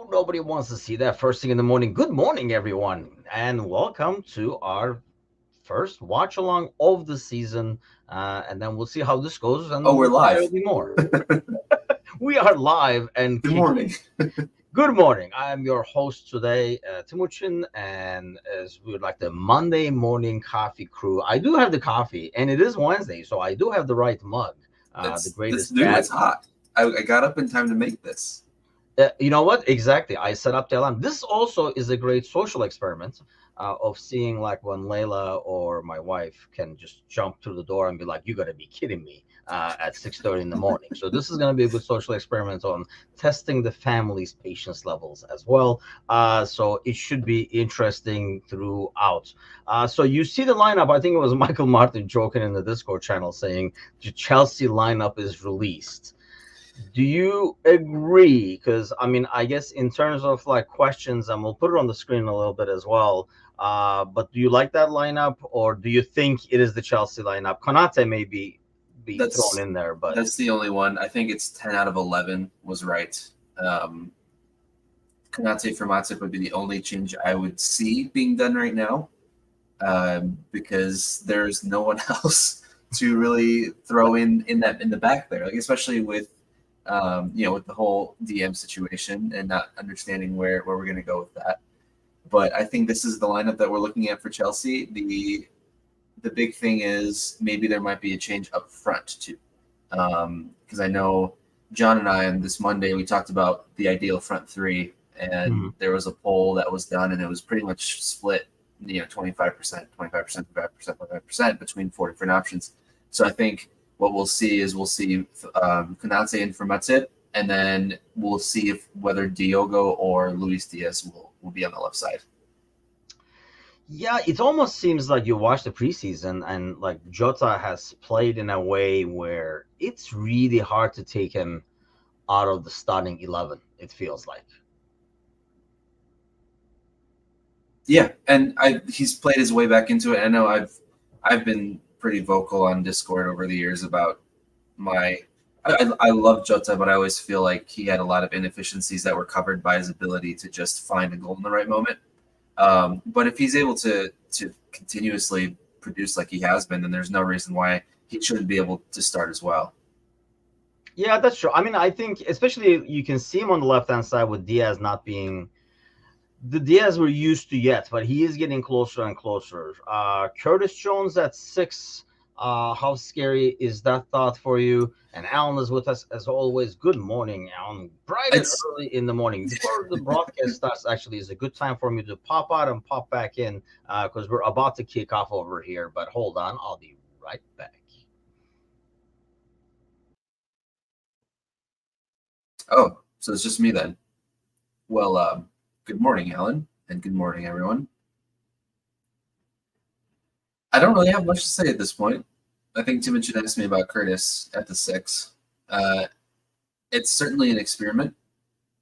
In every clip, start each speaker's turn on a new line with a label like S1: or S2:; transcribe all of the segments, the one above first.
S1: Oh, nobody wants to see that first thing in the morning. Good morning, everyone, and welcome to our first watch along of the season. And then we'll see how this goes,
S2: Oh,
S1: and
S2: we're
S1: there'll
S2: live.
S1: be more. We are live and
S2: Good
S1: kicking.
S2: morning.
S1: Good morning. I am your host today, Munchen, and as we would like the Monday morning coffee crew, I do have the coffee, and it is Wednesday, so I do have the right mug. The
S2: It's this
S1: greatest
S2: new.
S1: dad.
S2: It's hot. I got up in time to make this.
S1: You know what? Exactly. I set up the alarm. This also is a great social experiment of seeing like when Layla or my wife can just jump through the door and be like, "You got to be kidding me!" At 6:30 in the morning. So this is going to be a good social experiment on testing the family's patience levels as well. So it should be interesting throughout. So you see the lineup. I think it was Michael Martin joking in the Discord channel saying the Chelsea lineup is released. Do you agree? Because I mean, I guess in terms of like questions, and we'll put it on the screen a little bit as well. But do you like that lineup, or do you think it is the Chelsea lineup? Konate may be thrown
S2: That's
S1: in there, but
S2: that's the only one. I think it's 10 out of 11 was right. Konate for Matip would be the only change I would see being done right now, because there's no one else to really throw in the back there, like especially with with the whole DM situation and not understanding where we're going to go with that. But I think this is the lineup that we're looking at for Chelsea. The big thing is maybe there might be a change up front too, because I know John and I on this Monday we talked about the ideal front three, and there was a poll that was done, and it was pretty much split, 25%, 25%, 25%, 25% between four different options. So I think what we'll see is Konate in for Matip, and then we'll see if whether Diogo or Luis Diaz will be on the left side.
S1: yeah, it almost seems like you watch the preseason and like Jota has played in a way where it's really hard to take him out of the starting 11. It feels like.
S2: Yeah, and he's played his way back into it. I know I've been pretty vocal on Discord over the years about my I love Jota, but I always feel like he had a lot of inefficiencies that were covered by his ability to just find a goal in the right moment. But if he's able to continuously produce like he has been, then there's no reason why he shouldn't be able to start as well.
S1: Yeah, that's true. I mean, I think especially you can see him on the left hand side with Diaz not being the Diaz we're used to yet, but he is getting closer and closer. Curtis Jones at 6. How scary is that thought for you? And Alan is with us as always. Good morning, Alan. Bright and
S2: It's
S1: early in the morning. Before the broadcast starts, actually, is a good time for me to pop out and pop back in because we're about to kick off over here. But hold on, I'll be right back.
S2: Oh, so it's just me then. Well, good morning, Alan, and good morning, everyone. I don't really have much to say at this point. I think Timothy asked me about Curtis at the 6. Uh, it's certainly an experiment,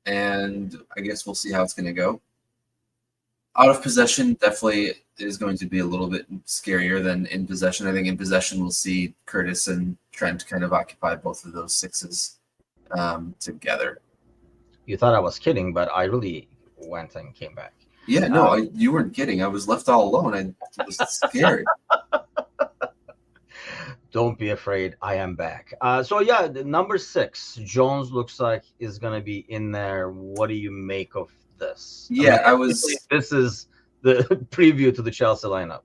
S2: and I guess we'll see how it's going to go. Out of possession definitely is going to be a little bit scarier than in possession. I think in possession we'll see Curtis and Trent kind of occupy both of those 6s together.
S1: You thought I was kidding, but I really went and came back.
S2: Yeah, no, you weren't kidding. I was left all alone. I was scared.
S1: Don't be afraid. I am back. So yeah, the number 6, Jones looks like is gonna be in there. What do you make of this? I mean,
S2: Yeah,
S1: this is the preview to the Chelsea lineup.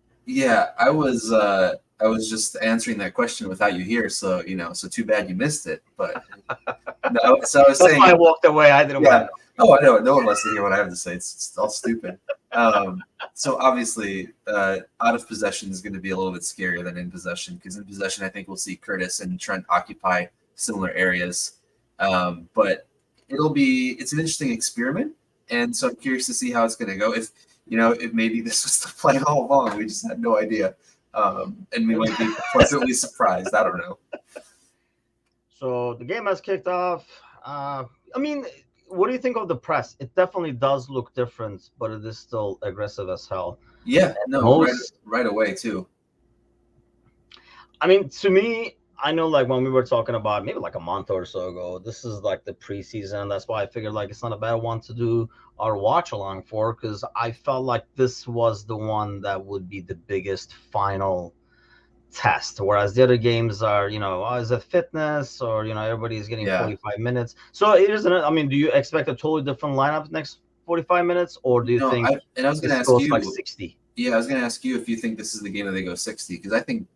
S2: I was just answering that question without you here, so so too bad you missed it. But no, so I was
S1: That's
S2: saying,
S1: why I walked away. I didn't
S2: yeah.
S1: want to.
S2: Oh, I know. No one wants to hear what I have to say. It's all stupid. So obviously, out of possession is going to be a little bit scarier than in possession, because in possession, I think we'll see Curtis and Trent occupy similar areas. But it's an interesting experiment, and so I'm curious to see how it's going to go. If maybe this was the plan all along, we just had no idea, and we might be pleasantly surprised. I don't know.
S1: So the game has kicked off. I mean, what do you think of the press? It definitely does look different, but it is still aggressive as hell.
S2: Yeah, no,
S1: Most,
S2: right away too.
S1: I mean, to me, I know, like when we were talking about maybe like a month or so ago, this is like the preseason. That's why I figured like it's not a bad one to do our watch along for, because I felt like this was the one that would be the biggest final test. Whereas the other games are, is it fitness or everybody's getting
S2: Yeah.
S1: 45 minutes. So it isn't. I mean, do you expect a totally different lineup next 45 minutes, or do you
S2: No,
S1: think
S2: I was going to
S1: this
S2: ask
S1: goes like
S2: you.
S1: 60?
S2: Yeah, I was going to ask you if you think this is the game that they go 60, because I think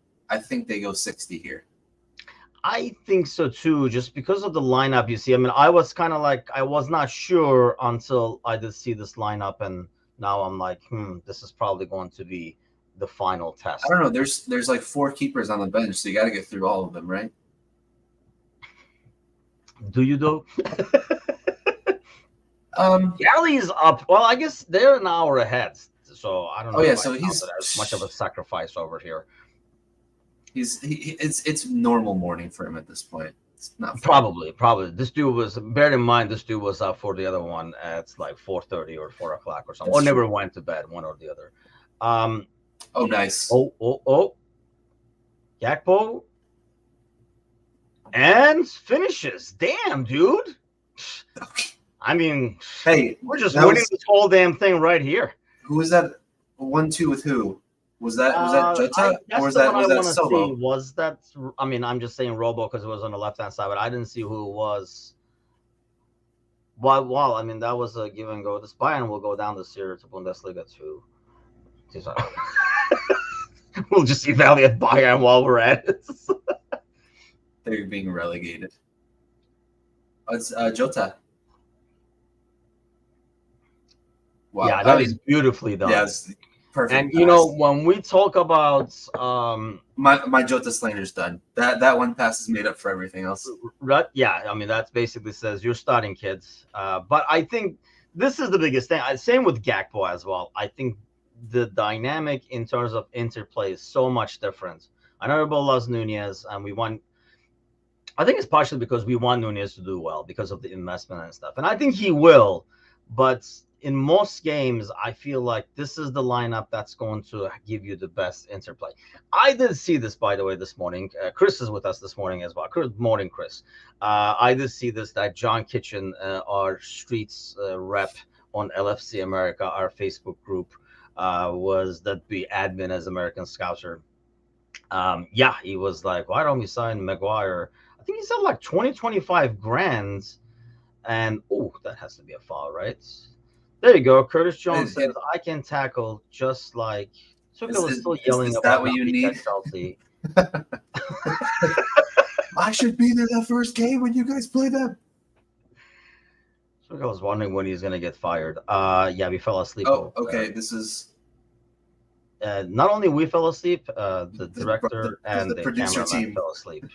S2: they go 60 here.
S1: I think so too, just because of the lineup you see. I mean, I was kind of like, I was not sure until I did see this lineup, and now I'm like, this is probably going to be the final
S2: I
S1: test.
S2: don't know. There's like 4 keepers on the bench, so you got to get through all of them, right?
S1: Do you though?
S2: Um.
S1: Galley's up. Well, I guess they're an hour ahead, so I don't
S2: Oh
S1: know
S2: yeah.
S1: if I
S2: So
S1: count it as much of a sacrifice over here.
S2: it's normal morning for him at this point. It's not far.
S1: Probably. This dude was. Bear in mind, this dude was up for the other one at like 4:30 or 4 o'clock or something, or
S2: That's
S1: never
S2: true.
S1: went to bed, one or the other. Um.
S2: Oh, nice.
S1: Oh. Gakpo and finishes. Damn, dude. I mean,
S2: Hey,
S1: we're just
S2: that
S1: winning
S2: was
S1: this whole damn thing right here.
S2: who was that? 1-2 with who? Was that Jota or
S1: That's
S2: was
S1: the
S2: that
S1: one I
S2: was that
S1: want to see.
S2: Solo?
S1: Was that? I mean, I'm just saying Robo because it was on the left hand side, but I didn't see who it was. Well, I mean, that was a give and go. This Bayern will go down this year to Bundesliga too. We'll just evaluate Bayern while we're at it.
S2: They're being relegated. Oh, it's Jota. Wow.
S1: Yeah, that is beautifully done.
S2: Yeah, it's perfect.
S1: And when we talk about
S2: my Jota slander's done. That one pass is made up for everything else.
S1: yeah, I mean that basically says you're starting kids. But I think this is the biggest thing. Same with Gakpo as well. I think the dynamic in terms of interplay is so much different. I know everybody loves Nunez, and we want. I think it's partially because we want Nunez to do well because of the investment and stuff, and I think he will. But in most games, I feel like this is the lineup that's going to give you the best interplay. I did see this, by the way, this morning. Chris is with us this morning as well. Good morning, Chris. I did see this, that John Kitchen, our streets rep on LFC America, our Facebook group, was that the admin as American Scouser. Yeah, he was like, why don't we sign Maguire? I think he said like 20-25 grand. And that has to be a foul, right? There you go. Curtis Jones says, I can tackle just like Tuchel is still yelling
S2: is
S1: about
S2: that what you need?
S1: Chelsea.
S2: I should be there that first game when you guys play them.
S1: Tuchel was wondering when he's gonna get fired. Yeah, we fell asleep.
S2: Oh, okay. This is
S1: not only we fell asleep, the director and the
S2: producer
S1: cameraman
S2: team
S1: fell asleep.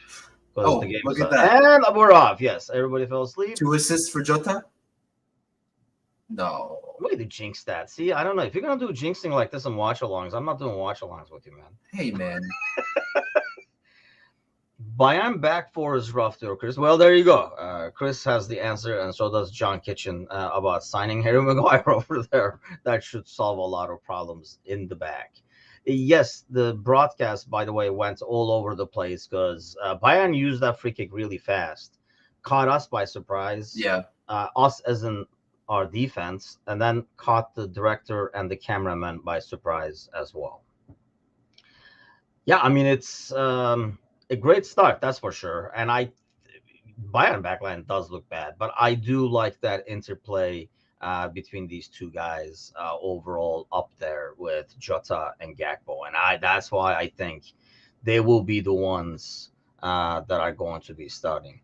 S2: Oh,
S1: the game
S2: look at that.
S1: And we're off. Yes, everybody fell asleep.
S2: 2 assists for Jota? No.
S1: Way to jinx that. See, I don't know. If you're going to do jinxing like this in watch-alongs, I'm not doing watch-alongs with you, man.
S2: Hey, man.
S1: Bayern back four is rough too, Chris. Well, there you go. Chris has the answer, and so does John Kitchen about signing Harry Maguire over there. That should solve a lot of problems in the back. Yes, the broadcast, by the way, went all over the place because Bayern used that free kick really fast, caught us by surprise.
S2: Yeah.
S1: Us as in our defense, and then caught the director and the cameraman by surprise as well. Yeah, I mean, it's a great start, that's for sure. And Bayern backline does look bad, but I do like that interplay between these two guys overall up there with Jota and Gakpo. And that's why I think they will be the ones that are going to be starting.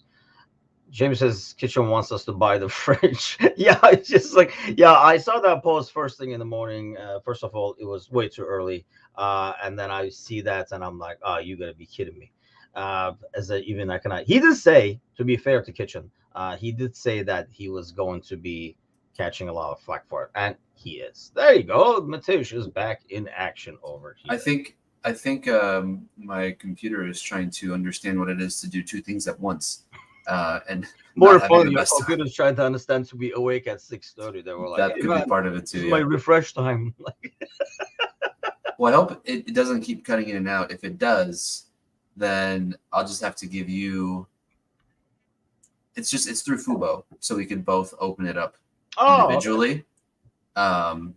S1: James says Kitchen wants us to buy the fridge. Yeah, it's just like, yeah, I saw that post first thing in the morning. First of all, it was way too early. And then I see that and I'm like, oh, you got to be kidding me. Even I cannot. He did say, to be fair to Kitchen, he did say that he was going to be catching a lot of flack for it. And he is. There you go. Mateusz is back in action over here.
S2: I think my computer is trying to understand what it is to do two things at once. And
S1: more fun, your computer's trying to understand to be awake at 6:30. They were like,
S2: that could be part of it too. Yeah.
S1: My refresh time.
S2: Well, I hope it doesn't keep cutting in and out. If it does, then I'll just have to give you. It's through Fubo, so we can both open it up individually.
S1: Okay.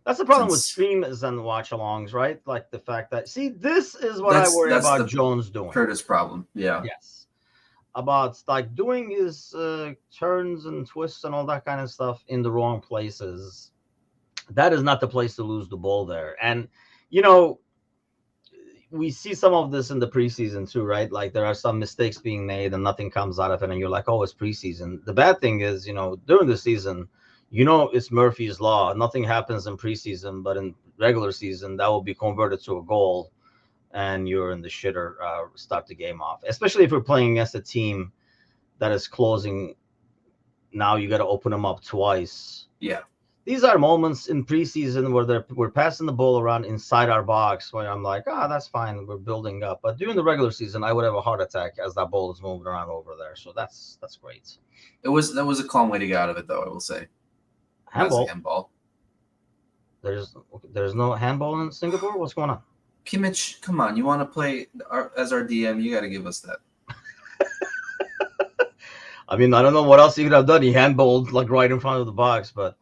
S1: That's the problem with streams and watch-alongs, right? Like the fact that this is what I worry about Jones doing.
S2: Curtis problem, yeah.
S1: Yes, about like doing his turns and twists and all that kind of stuff in the wrong places. That is not the place to lose the ball there, and we see some of this in the preseason too, right? Like there are some mistakes being made and nothing comes out of it, and you're like, oh, it's preseason. The bad thing is, during the season, it's Murphy's law. Nothing happens in preseason, but in regular season, that will be converted to a goal, and you're in the shitter. Start the game off, especially if you're playing against a team that is closing. Now you got to open them up twice.
S2: Yeah.
S1: These are moments in preseason where we're passing the ball around inside our box where I'm like, that's fine. We're building up. But during the regular season, I would have a heart attack as that ball is moving around over there. So that's great.
S2: That was a calm way to get out of it, though, I will say. Handball.
S1: There's no handball in Singapore? What's going on?
S2: Kimmich, come on. You want to play as our DM, you got to give us that.
S1: I mean, I don't know what else he could have done. He handballed like right in front of the box, but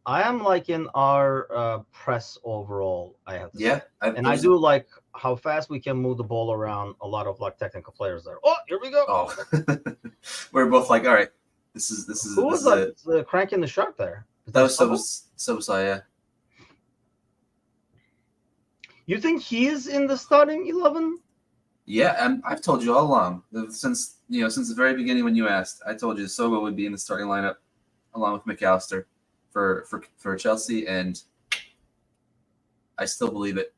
S1: I am like in our press overall, I have to say. I do like how fast we can move the ball around. A lot of like technical players there. Oh, here we go.
S2: Oh, we're both like, all right, this is
S1: Who was like cranking the shark there?
S2: That was Sobosai, yeah.
S1: You think he is in the starting 11?
S2: Yeah, and I've told you all along since the very beginning when you asked, I told you Sobo would be in the starting lineup along with McAllister for Chelsea, and I still believe it.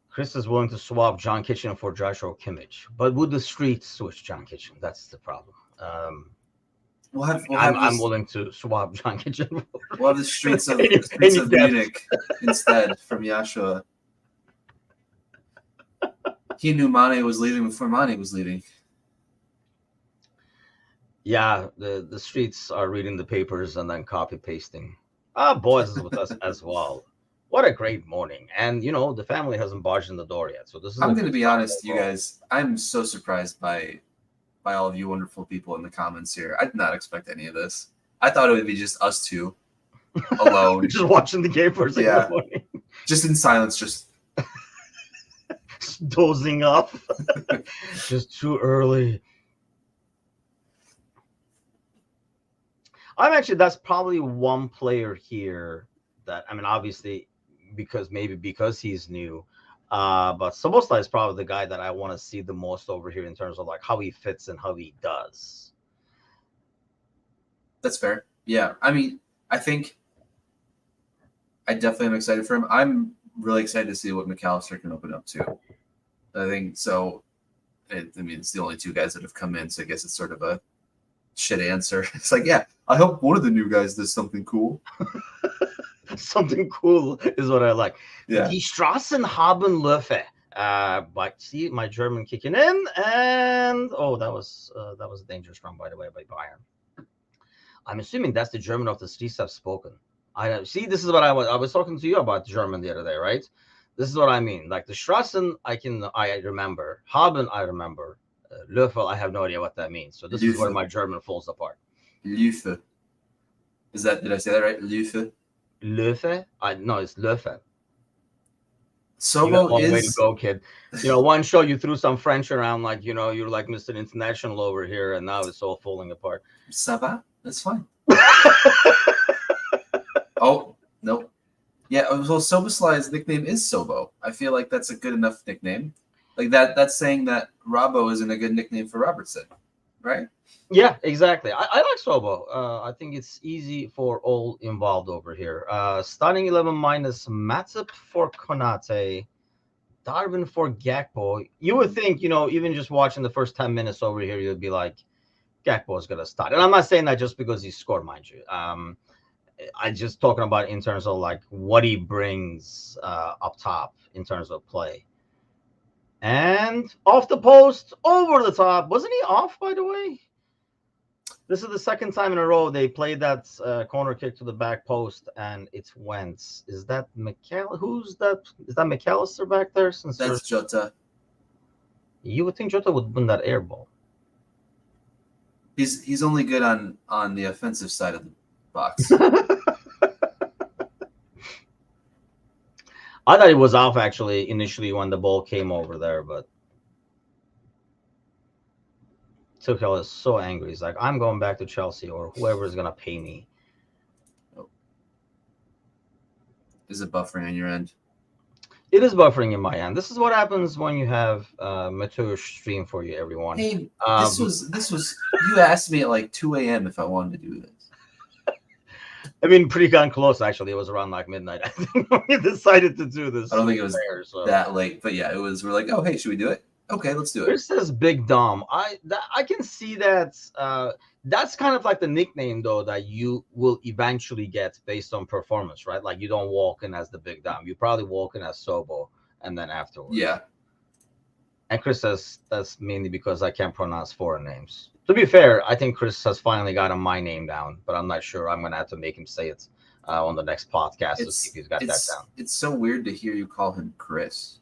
S1: Chris is willing to swap John Kitchen for Joshua Kimmich, but would the streets switch John Kitchen? That's the problem. I'm willing to swap John Kitchen.
S2: We'll have the streets of Munich instead from Joshua. He knew Mane was leaving before Mane was leaving.
S1: Yeah, the streets are reading the papers and then copy pasting. Boys is with us as well. What a great morning. And, the family hasn't barged in the door yet. So this is.
S2: I'm going to be honest, you guys. I'm so surprised by all of you wonderful people in the comments here. I did not expect any of this. I thought it would be just us two alone.
S1: Just watching the game first thing in the morning.
S2: Just in silence, just
S1: dozing off. Just too early. That's probably one player here that, obviously, because he's new, but Szoboszlai is probably the guy that I want to see the most over here in terms of like how he fits and how he does.
S2: That's fair. Yeah. I think I definitely am excited for him. I'm really excited to see what McAllister can open up to. I think so. It's the only two guys that have come in, so I guess it's sort of a shit answer. It's like, yeah, I hope one of the new guys does something cool.
S1: Something cool is what I like.
S2: Yeah.
S1: Die Straßen haben Löwe. But see my German kicking in, and that was a dangerous run, by the way, by Bayern. I'm assuming that's the German of the streets have spoken. I see. This is what I was talking to you about German the other day, right? This is what I mean. Like the Straßen, I remember. Haben, I remember. Löwe, I have no idea what that means. So this is where my German falls apart.
S2: Löwe. Did I say that right? Löwe.
S1: Löwe? No, it's Löwe.
S2: Sobo is.
S1: Way to go, kid. One show you threw some French around, like you're like Mr. International over here, and now it's all falling apart.
S2: Ça va? That's fine. Oh no, yeah. Well, Szoboszlai's nickname is Sobo. I feel like that's a good enough nickname. Like that. That's saying that Robbo isn't a good nickname for Robertson, right?
S1: Yeah, exactly. I like Sobo. I think it's easy for all involved over here. Starting 11 minus Matip for Konate, Darwin for Gakpo. You would think, even just watching the first 10 minutes over here, you'd be like, Gakpo is going to start. And I'm not saying that just because he scored, mind you. I'm just talking about in terms of like what he brings up top in terms of play. And off the post, over the top. Wasn't he off, by the way? This is the second time in a row they played that corner kick to the back post, and it's Wentz. Is that Who's that? Is that McAllister back there? Since
S2: That's Jota.
S1: you would think Jota would win that air ball.
S2: He's only good on the offensive side of the box.
S1: I thought it was off actually initially when the ball came over there, but Tuchel is so angry. He's like, I'm going back to Chelsea or whoever is going to pay me.
S2: Oh. Is it buffering on your end?
S1: It is buffering in my end. This is what happens when you have Mature stream for you, everyone.
S2: Hey, this was. You asked me at like 2 a.m. if I wanted to do this.
S1: I mean, pretty darn close actually. It was around like midnight. I think when we decided to do this.
S2: I don't think it was that late, but yeah, it was. We're like, oh hey, should we do it? Okay, let's do it.
S1: Chris says Big Dom. I can see that. That's kind of like the nickname though that you will eventually get based on performance, right? Like you don't walk in as the Big Dom. You probably walk in as Sobo, and then afterwards.
S2: Yeah.
S1: And Chris says that's mainly because I can't pronounce foreign names. To be fair, I think Chris has finally gotten my name down, but I'm not sure. I'm going to have to make him say it on the next podcast to see if he's got that down.
S2: It's so weird to hear you call him Chris.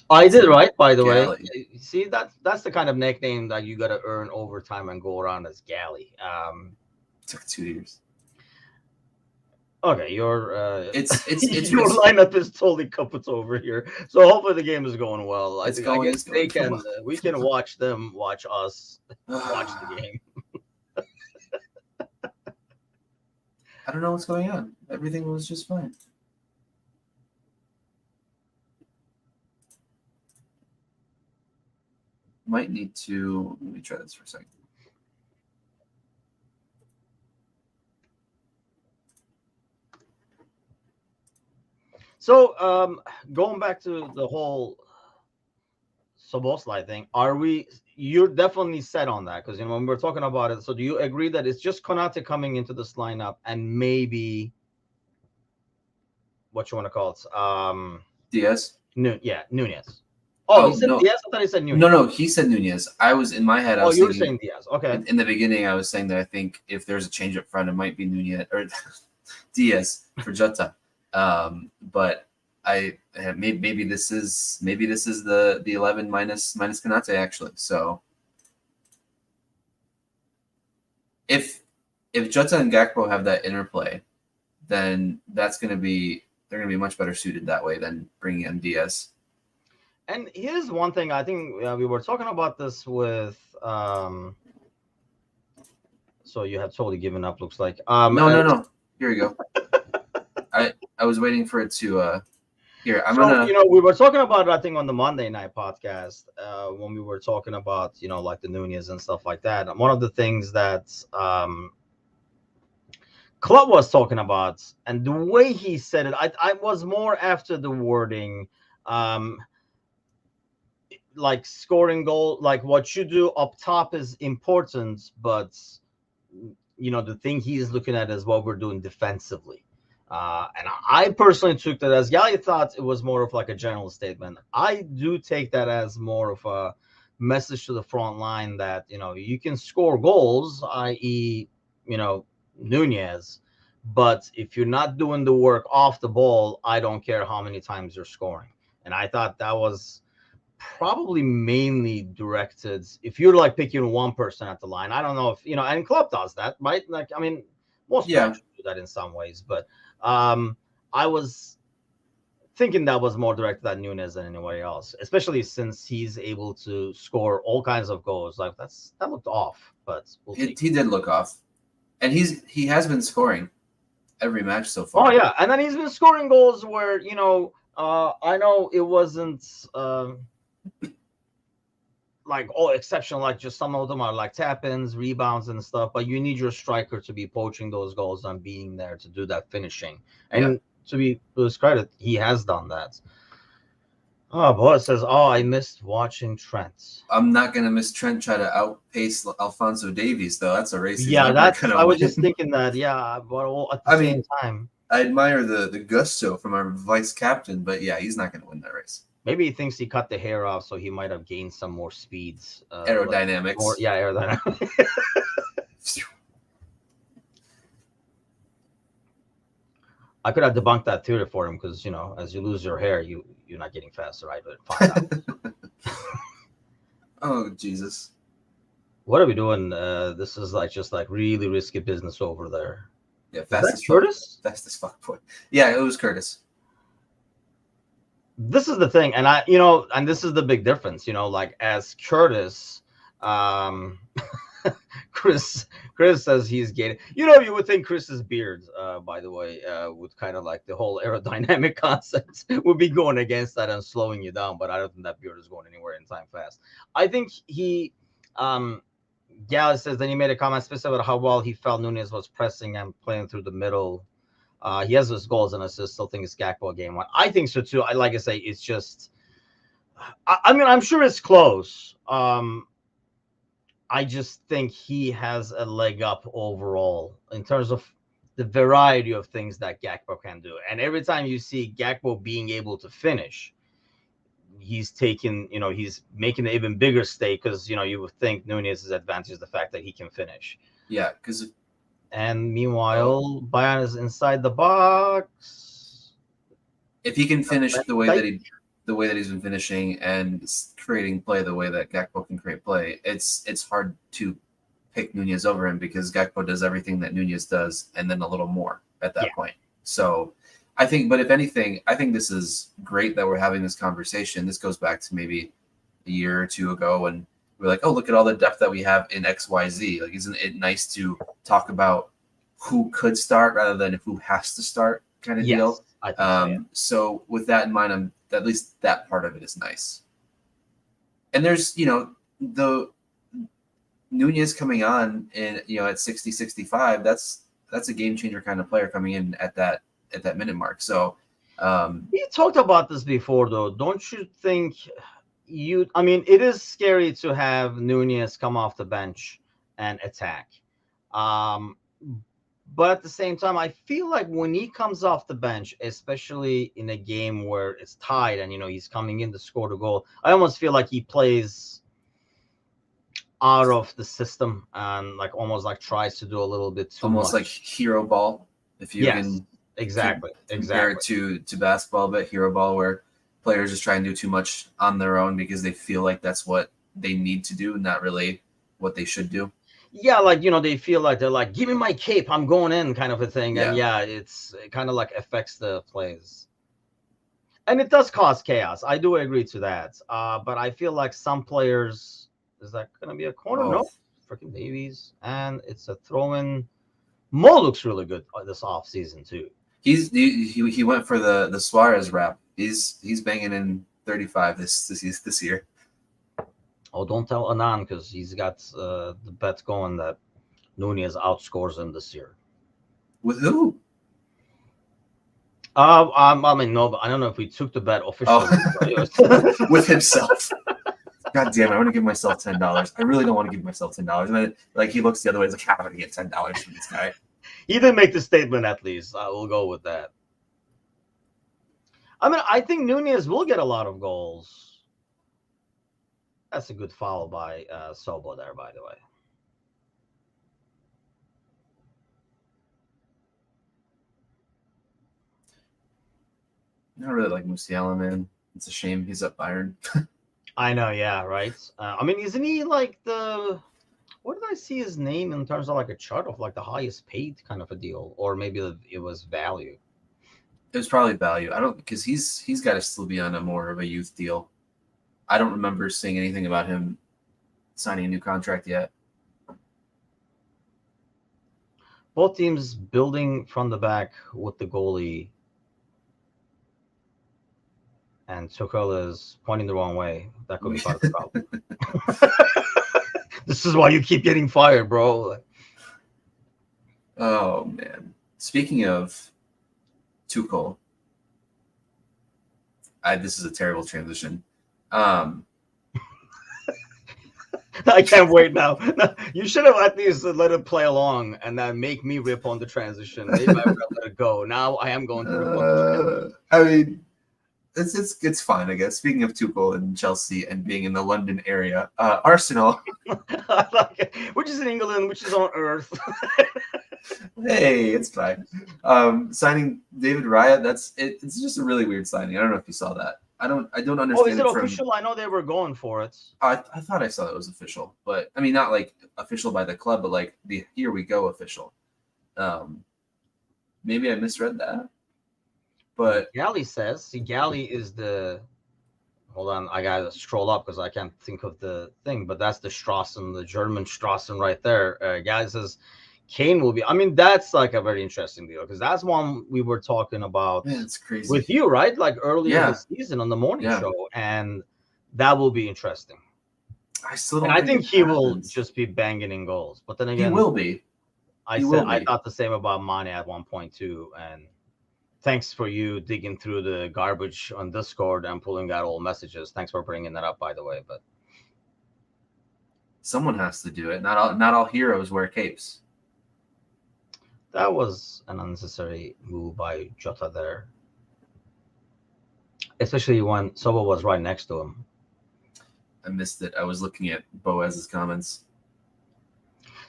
S1: I did, right? By the way, see that's the kind of nickname that you got to earn over time and go around as Galley.
S2: Took 2 years.
S1: Okay, your
S2: your
S1: lineup is totally kaput over here. So hopefully the game is going well. I guess we can watch them watch us watch the game.
S2: I don't know what's going on. Everything was just fine. Might need to let me try this for a second.
S1: So, going back to the whole Szoboszlai thing, you're definitely set on that because when we're talking about it. So, do you agree that it's just Konate coming into this lineup and maybe what you want to call it?
S2: Diaz.
S1: Nunez. Oh, he said
S2: no.
S1: Diaz. I thought he said Nunez.
S2: No, he said Nunez. I was in my head. I was
S1: you were saying Diaz. Okay.
S2: In the beginning, I was saying that I think if there's a change up front, it might be Nunez or Diaz for Jota. But maybe this is the 11 minus Konate actually. So if Jota and Gakpo have that interplay, then they're going to be much better suited that way than bringing in Diaz.
S1: And here's one thing I think we were talking about this with. So you have totally given up. Looks like.
S2: No. Here we go. I was waiting for it to. Here I'm gonna.
S1: We were talking about it, I think on the Monday night podcast when we were talking about like the Nunez and stuff like that. And one of the things that Club was talking about and the way he said it, I was more after the wording. Like scoring goal, like what you do up top is important, but the thing he is looking at is what we're doing defensively. And I personally took that as Gally thought it was more of like a general statement. I do take that as more of a message to the front line that you can score goals, i.e., Nunez, but if you're not doing the work off the ball, I don't care how many times you're scoring. And I thought that was probably mainly directed if you're like picking one person at the line. I don't know if and Klopp does that, right? Like I mean, most players do that in some ways, but I was thinking that was more directed at Nunez than anybody else, especially since he's able to score all kinds of goals. Like that looked off, but
S2: he did look off, and he has been scoring every match so far.
S1: Oh yeah, and then he's been scoring goals where I know it wasn't like exceptional, like just some of them are like tap-ins, rebounds and stuff, but you need your striker to be poaching those goals and being there to do that finishing. And to his credit, he has done that. Oh, boy, it says, I missed watching Trent.
S2: I'm not going to miss Trent try to outpace Alphonso Davies, though. That's a race.
S1: Yeah, I was just thinking that, but at the same time.
S2: I admire the gusto from our vice captain, but yeah, he's not going to win that race.
S1: Maybe he thinks he cut the hair off, so he might have gained some more speeds.
S2: Aerodynamics.
S1: Aerodynamics. I could have debunked that theory for him because as you lose your hair, you're not getting faster, right? But 5 pounds.
S2: Oh Jesus!
S1: What are we doing? This is just like really risky business over there.
S2: Yeah,
S1: Is
S2: fast
S1: that
S2: as fuck.
S1: Curtis?
S2: Fast as fuck, boy. Yeah, it was Curtis.
S1: This is the thing, and and this is the big difference. Like as Curtis, um, Chris says he's gated. You would think Chris's beard, by the way, would kind of like the whole aerodynamic concept would be going against that and slowing you down. But I don't think that beard is going anywhere in time fast. I think um, Gallus says then he made a comment specific about how well he felt Nunez was pressing and playing through the middle. He has his goals and assists. Still think it's Gakpo game one. I think so too. Like I say, it's just. I mean, I'm sure it's close. I just think he has a leg up overall in terms of the variety of things that Gakpo can do. And every time you see Gakpo being able to finish, he's making an even bigger stake because, you would think Nunez's advantage is the fact that he can finish.
S2: Yeah, because.
S1: And meanwhile, Bayern is inside the box.
S2: If he can finish the way that he's been finishing and creating play the way that Gakpo can create play, it's hard to pick Nunez over him because Gakpo does everything that Nunez does and then a little more at that point. So I think, but if anything, I think this is great that we're having this conversation. This goes back to maybe a year or two ago when we're like, oh, look at all the depth that we have in XYZ. Like, isn't it nice to talk about who could start rather than who has to start kind of deal?
S1: I think so, yeah.
S2: So with that in mind, at least that part of it is nice. And there's, the Nunez coming on in, at 60, 65, that's a game changer kind of player coming in at that minute mark. So
S1: we talked about this before though. Don't you think it is scary to have Nunez come off the bench and attack. But at the same time, I feel like when he comes off the bench, especially in a game where it's tied and, he's coming in to score the goal, I almost feel like he plays out of the system and almost tries to do a little bit too
S2: almost
S1: much.
S2: Like hero ball, if you can
S1: exactly
S2: compare it to basketball, but hero ball where players just try and do too much on their own because they feel like that's what they need to do, not really what they should do.
S1: Yeah, they feel like they're like, give me my cape, I'm going in kind of a thing. And it kind of affects the plays. And it does cause chaos. I do agree to that. But I feel like some players, is that going to be a corner? No, freaking Davies. And it's a throw-in. Mo looks really good this offseason too.
S2: He went for the Suarez rap. He's banging in 35 this year.
S1: Oh, don't tell Anand because he's got the bet going that Nunez outscores him this year.
S2: With who?
S1: I mean, no, but I don't know if we took the bet officially.
S2: With himself. God damn it! I want to give myself $10. I really don't want to give myself $10. And then, he looks the other way. He's like, "I'm going to get $10 from this guy."
S1: He did make the statement, at least. I will go with that. I mean, I think Nunez will get a lot of goals. That's a good follow by Sobo there, by the way.
S2: I really like Musiala, man. It's a shame he's at Bayern.
S1: I know, yeah, right? I mean, isn't he what did I see his name in terms of a chart of the highest paid kind of a deal? Or maybe it was value.
S2: It was probably value. I don't, because he's got to still be on a more of a youth deal. I don't remember seeing anything about him signing a new contract yet.
S1: Both teams building from the back with the goalie. And Tuchel is pointing the wrong way. That could be part of the problem. This is why you keep getting fired, bro.
S2: Oh, man. Speaking of Tuchel, this is a terrible transition.
S1: I can't wait now. No, you should have at least let it play along and then make me rip on the transition. Maybe I would let it go. Now I am going to rip on the transition.
S2: I mean, it's fine, I guess. Speaking of Tuchel and Chelsea and being in the London area, Arsenal,
S1: which is in England, which is on Earth.
S2: Hey, it's fine. Signing David Raya, it's just a really weird signing. I don't know if you saw that. I don't
S1: Oh, is
S2: understand
S1: it
S2: it from.
S1: official? I know they were going for it.
S2: I thought I saw it was official, but I mean not like official by the club, but like the here we go official. Um, maybe I misread that, but
S1: Galley says. See, Galley is the. Hold on, I gotta scroll up because I can't think of the thing. But that's the Strassen, the German Strassen right there. Galley says Kane will be. I mean, that's like a very interesting deal because that's one we were talking about
S2: man, it's crazy.
S1: with you, right? Like earlier
S2: Yeah,
S1: this season on the morning
S2: yeah.
S1: show, and that will be interesting.
S2: I still
S1: And
S2: don't
S1: I
S2: think
S1: think
S2: it
S1: he will
S2: happens.
S1: just be banging in goals. But then
S2: He
S1: again,
S2: will be. He will
S1: I
S2: be.
S1: thought the same about Mane at one point too. And thanks for you digging through the garbage on Discord and pulling out old messages. Thanks for bringing that up, by the way. But
S2: Someone has to do it. Not all heroes wear capes.
S1: that was an unnecessary move by Jota there, especially when Sobo was right next to him.
S2: I missed it. I was looking at Boaz's comments.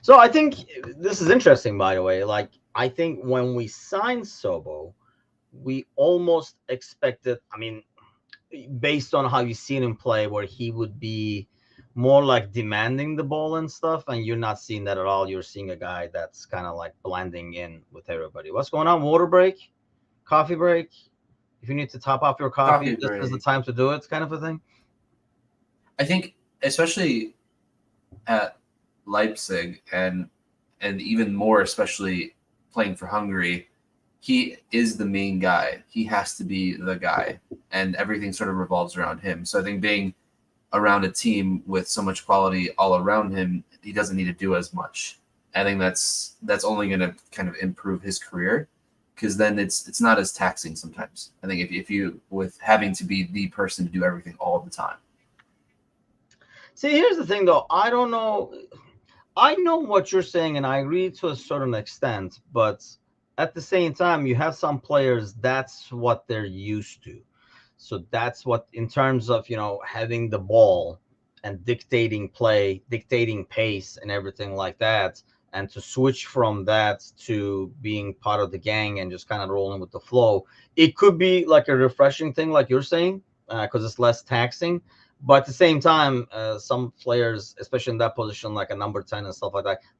S1: So I think this is interesting, by the way. Like, I think when we signed Sobo, we almost expected, I mean, based on how you've seen him play, where he would be more like demanding the ball and stuff, and you're not seeing that at all. You're seeing a guy that's kind of like blending in with everybody. What's going on? Water break? Coffee break? If you need to top off your coffee,
S2: Coffee
S1: this is the
S2: break.
S1: time to do it, kind of a thing.
S2: I think, especially at Leipzig, and even more, especially playing for Hungary, he is the main guy. He has to be the guy, and everything sort of revolves around him. So I think being around a team with so much quality all around him, he doesn't need to do as much. I think that's only going to kind of improve his career because then it's not as taxing sometimes. I think if you with having to be the person to do everything all the time.
S1: See, here's the thing, though. I don't know. I know what you're saying, and I agree to a certain extent, but at the same time, you have some players that's what they're used to. So that's what, in terms of, having the ball and dictating play, dictating pace, and everything like that, and to switch from that to being part of the gang and just kind of rolling with the flow, it could be like a refreshing thing, like you're saying, because it's less taxing. But at the same time, some players, especially in that position, like a number 10 and stuff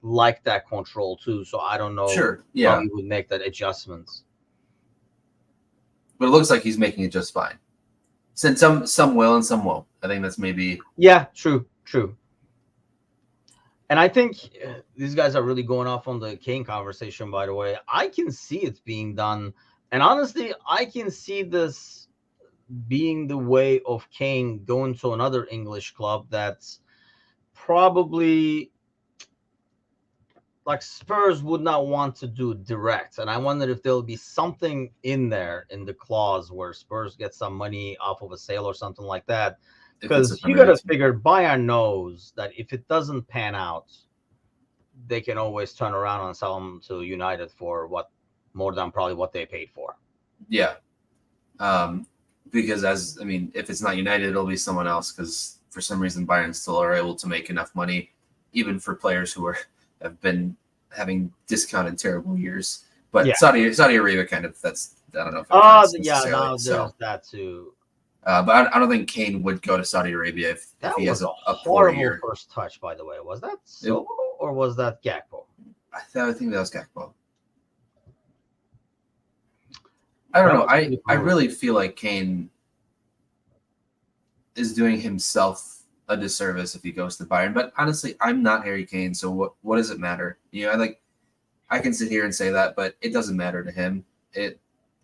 S1: like that control too. So I don't know
S2: Sure,
S1: how
S2: yeah,
S1: you would make that adjustments.
S2: but it looks like he's making it just fine. Since some will and some won't. I think that's maybe.
S1: Yeah, true, true. And I think these guys are really going off on the Kane conversation, by the way. I can see it being done. And honestly, I can see this being the way of Kane going to another English club that's probably like Spurs would not want to do direct. And I wonder if there'll be something in there in the clause where Spurs get some money off of a sale or something like that.
S2: If it's a
S1: Because you got
S2: permanent
S1: to
S2: team.
S1: figure Bayern knows that if it doesn't pan out, they can always turn around and sell them to United for what more than probably what they paid for.
S2: Yeah. Because if it's not United, it'll be someone else. Because for some reason, Bayern still are able to make enough money, even for players who have been having discounted terrible years.
S1: Yeah.
S2: But Saudi Arabia kind of I don't know if it counts
S1: Yeah.
S2: necessarily.
S1: Now there's
S2: So,
S1: that too.
S2: but I don't think Kane would go to Saudi Arabia if
S1: That
S2: he has
S1: was a
S2: a poor
S1: horrible
S2: year.
S1: first touch, by the way. Was that
S2: It,
S1: Solo or was that Gakpo?
S2: I think that was Gakpo. I don't
S1: That
S2: know.
S1: was
S2: I
S1: pretty
S2: I
S1: brutal.
S2: really feel like Kane is doing himself a disservice if he goes to Bayern. But honestly, I'm not Harry Kane, so what does it matter? I can sit here and say that, but it doesn't matter to him.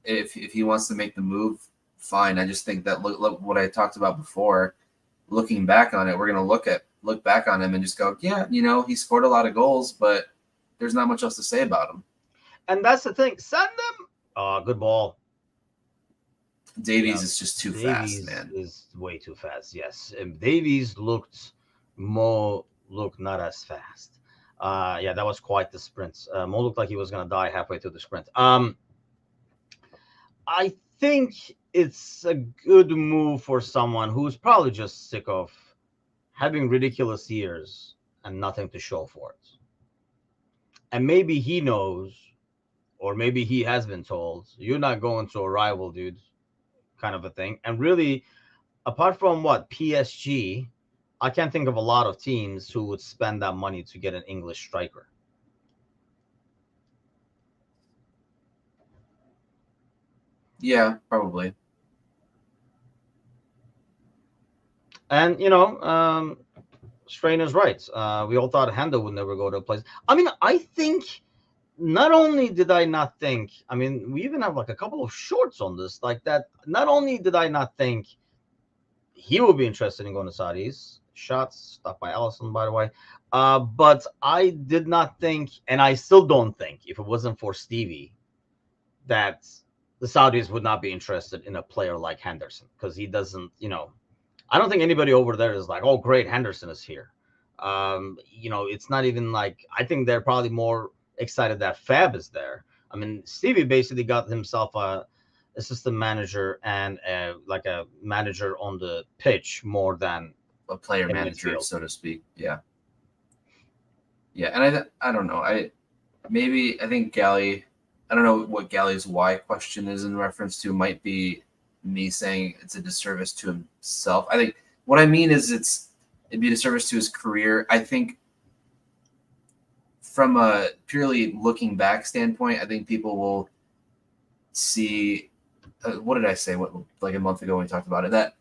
S2: If he wants to make the move, fine. I just think that look what I talked about before. Looking back on it, we're gonna look back on him and just go, yeah, he scored a lot of goals, but there's not much else to say about him.
S1: And that's the thing. Send them. Oh, good ball.
S2: Davies is just too fast,
S1: Davies
S2: man.
S1: is way too fast. Yes, and Davies looked not as fast. Yeah, that was quite the sprint. Mo looked like he was gonna die halfway through the sprint. I think it's a good move for someone who's probably just sick of having ridiculous years and nothing to show for it. and maybe he knows, or maybe he has been told, you're not going to a rival, dude, kind of a thing. And really, apart from what PSG, I can't think of a lot of teams who would spend that money to get an English striker.
S2: Yeah, probably.
S1: And Strain is right. We all thought Hendo would never go to a place. I mean, I think not only did I not think, I mean, we even have like a couple of shorts on this, like that. Not only did I not think he would be interested in going to Saudis, shots stopped by Allison, by the way, but I did not think, and I still don't think, if it wasn't for Stevie, that the Saudis would not be interested in a player like Henderson, because he doesn't, I don't think anybody over there is like, oh, great, Henderson is here. It's not even like, I think they're probably more excited that Fab is there. I mean, Stevie basically got himself a assistant manager and like a manager on the pitch more than
S2: A player
S1: in
S2: manager,
S1: midfield.
S2: so to speak. Yeah, yeah, and I don't know. I think Galley. I don't know what Galley's why question is in reference to. Might be me saying it's a disservice to himself. I think what I mean is it'd be a disservice to his career. I think from a purely looking back standpoint, I think people will see. What did I say? What, like a month ago when we talked about it, that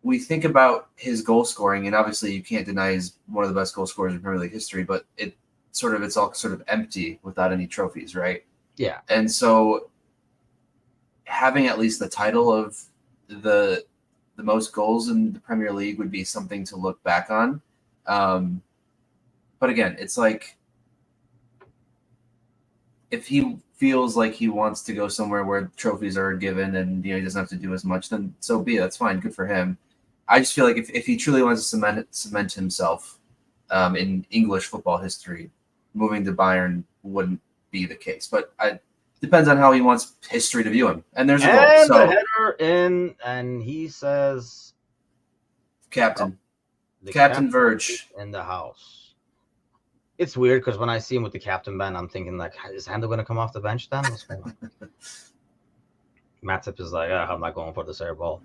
S2: we think about his goal scoring, and obviously you can't deny he's one of the best goal scorers in Premier League history, but it's all sort of empty without any trophies, right?
S1: Yeah.
S2: And so having at least the title of the most goals in the Premier League would be something to look back on. But again, it's like if he feels like he wants to go somewhere where trophies are given and he doesn't have to do as much, then so be it. That's fine. Good for him. I just feel like if he truly wants to cement himself in English football history, moving to Bayern wouldn't be the case. But it depends on how he wants history to view him. And there's a goal.
S1: And
S2: So
S1: the header in, and he says,
S2: captain,
S1: the
S2: Captain Verge.
S1: in the house. It's weird because when I see him with the captain band, I'm thinking like, is Hendo going to come off the bench then? What's going on? Matip is like, I'm not going for this air ball.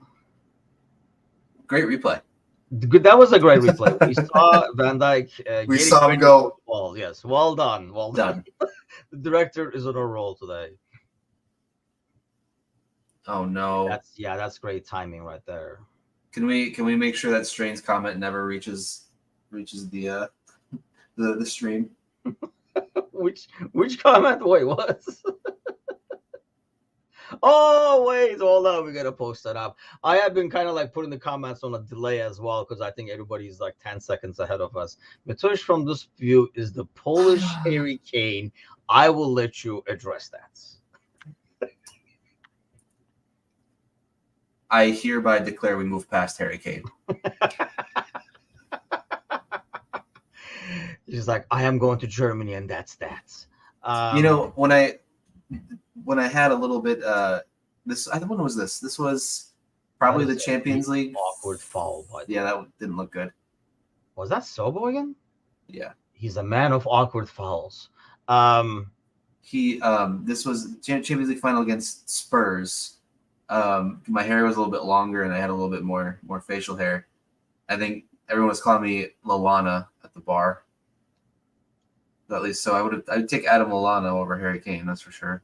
S2: Great replay.
S1: Good, that was a great replay. We saw Van Dijk.
S2: We saw him go.
S1: Ball. Yes, well done, well done. The director is on a roll today.
S2: Oh no!
S1: That's great timing right there.
S2: Can we make sure that Strain's comment never reaches the stream?
S1: which comment? Wait, what? Oh wait, hold on, we're gonna post that up. I have been kind of like putting the comments on a delay as well because I think everybody's like 10 seconds ahead of us. Matush from this view is the Polish Harry Kane. I will let you address that.
S2: I hereby declare we move past Harry Kane.
S1: He's like, I am going to Germany, and that's that.
S2: When I had a little bit, when was this? This was probably the Champions League.
S1: Awkward foul.
S2: Yeah, that didn't look good.
S1: Was that Sobo again?
S2: Yeah.
S1: He's a man of awkward fouls.
S2: This was Champions League final against Spurs. My hair was a little bit longer and I had a little bit more facial hair. I think everyone was calling me Lallana at the bar. At least so I'd take Adam Lallana over Harry Kane, that's for sure.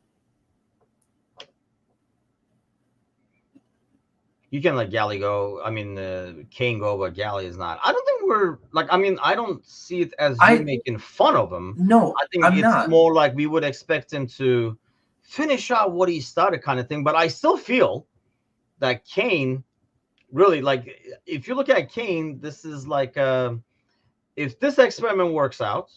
S1: You can let Galley go. I mean, Kane go, but Galley is not. I don't think we're like. I mean, I don't see it as you making fun of him.
S2: No,
S1: I think it's more like we would expect him to finish out what he started, kind of thing. But I still feel that Kane, really, like, if you look at Kane, this is like, if this experiment works out,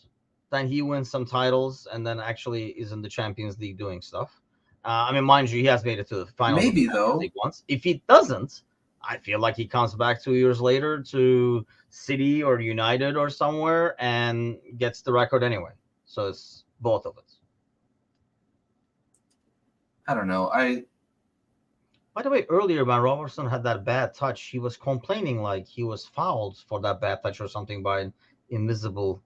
S1: then he wins some titles and then actually is in the Champions League doing stuff. I mean, mind you, he has made it to the final.
S2: Maybe though.
S1: Once. If he doesn't, I feel like he comes back 2 years later to City or United or somewhere and gets the record anyway. So it's both of it.
S2: I don't know.
S1: By the way, earlier when Robertson had that bad touch, he was complaining like he was fouled for that bad touch or something by an invisible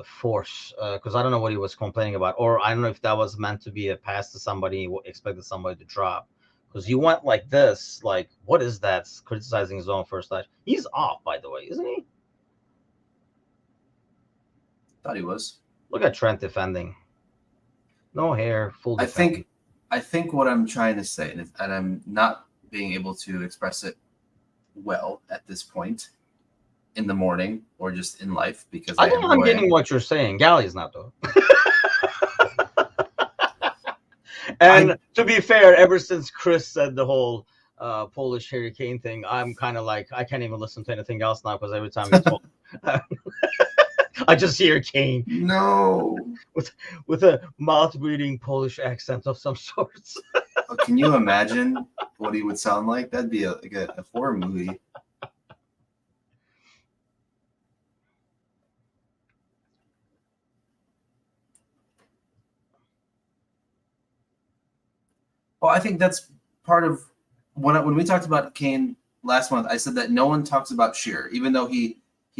S1: force, because I don't know what he was complaining about, or I don't know if that was meant to be a pass to somebody, he expected somebody to drop. Because he went like this, like, what is that? Criticizing his own first touch. He's off, by the way, isn't he?
S2: Thought he was.
S1: Look at Trent defending. No hair, full defense.
S2: I think what I'm trying to say, and I'm not being able to express it well at this point in the morning or just in life, because
S1: I think I'm getting what you're saying. Gally is not, though. And to be fair, ever since Chris said the whole Polish Harry Kane thing, I'm kind of like, I can't even listen to anything else now, because every time he talk, I just hear Kane.
S2: No.
S1: With a mouth-breathing Polish accent of some sorts.
S2: Can you imagine what he would sound like? That'd be like a horror movie. Well, I think that's part of when we talked about Kane last month. I said that no one talks about Shearer, even though he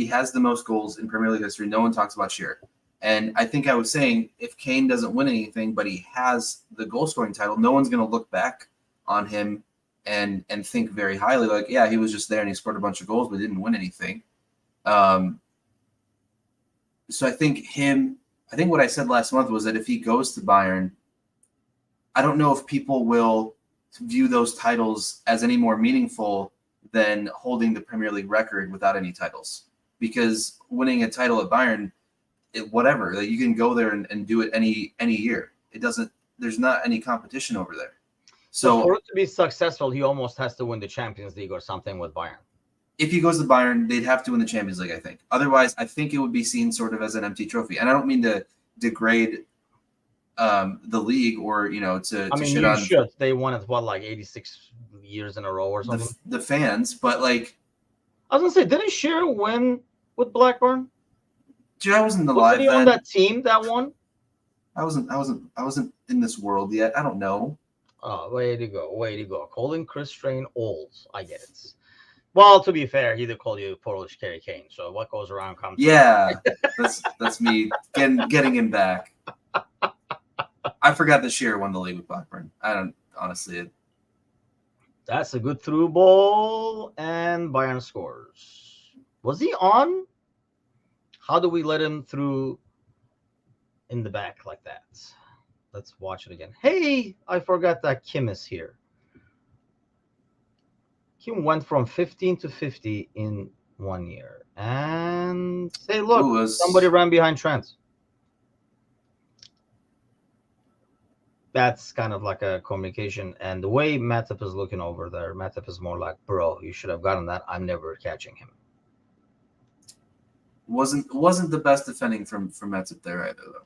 S2: has the most goals in Premier League history. No one talks about Shearer. And I think I was saying, if Kane doesn't win anything, but he has the goal scoring title, no one's going to look back on him and think very highly. Like, yeah, he was just there and he scored a bunch of goals, but didn't win anything. So I think what I said last month was that if he goes to Bayern, I don't know if people will view those titles as any more meaningful than holding the Premier League record without any titles. Because winning a title at Bayern, whatever, like, you can go there and do it any year. It doesn't. There's not any competition over there. So
S1: for it to be successful, he almost has to win the Champions League or something with Bayern.
S2: If he goes to Bayern, they'd have to win the Champions League, I think. Otherwise, I think it would be seen sort of as an empty trophy. And I don't mean to degrade the league or to shit on.
S1: Should. They won it like 86 years in a row or something.
S2: The fans, but like,
S1: I was gonna say, didn't Shearer win with Blackburn?
S2: Dude, I wasn't alive.
S1: Was he on that team that won?
S2: I wasn't in this world yet. I don't know.
S1: Oh, way to go! Calling Chris Strain old. I get it. Well, to be fair, he did call you Polish Harry Kane. So what goes around comes.
S2: Yeah, that's me getting him back. I forgot that Shearer won the league with Blackburn. I don't honestly.
S1: That's a good through ball, and Bayern scores. Was he on? How do we let him through in the back like that? Let's watch it again. Hey, I forgot that Kim is here. Kim went from 15 to 50 in 1 year. And say, look, somebody ran behind Trent. That's kind of like a communication. And the way Matip is looking over there, Matip is more like, bro, you should have gotten that. I'm never catching him.
S2: Wasn't the best defending from Matip there either, though.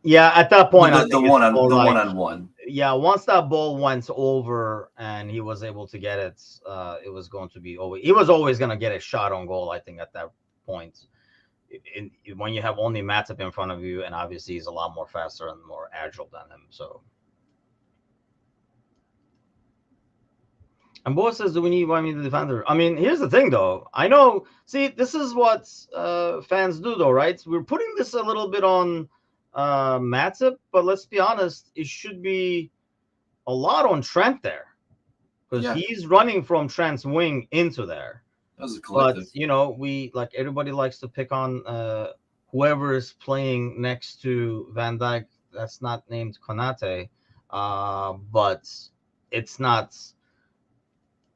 S1: Yeah, at that point,
S2: the one-on-one.
S1: Yeah, once that ball went over and he was able to get it, it was going to be over. He was always going to get a shot on goal, I think, at that point. When you have only Matip in front of you, and obviously he's a lot more faster and more agile than him. So, and Bo says, "Do we need the defender?" I mean, here's the thing, though. I know. See, this is what fans do, though, right? We're putting this a little bit on Matip, but let's be honest, it should be a lot on Trent there, because he's running from Trent's wing into there. But we like everybody likes to pick on whoever is playing next to Van Dijk. That's not named Konate, but it's not.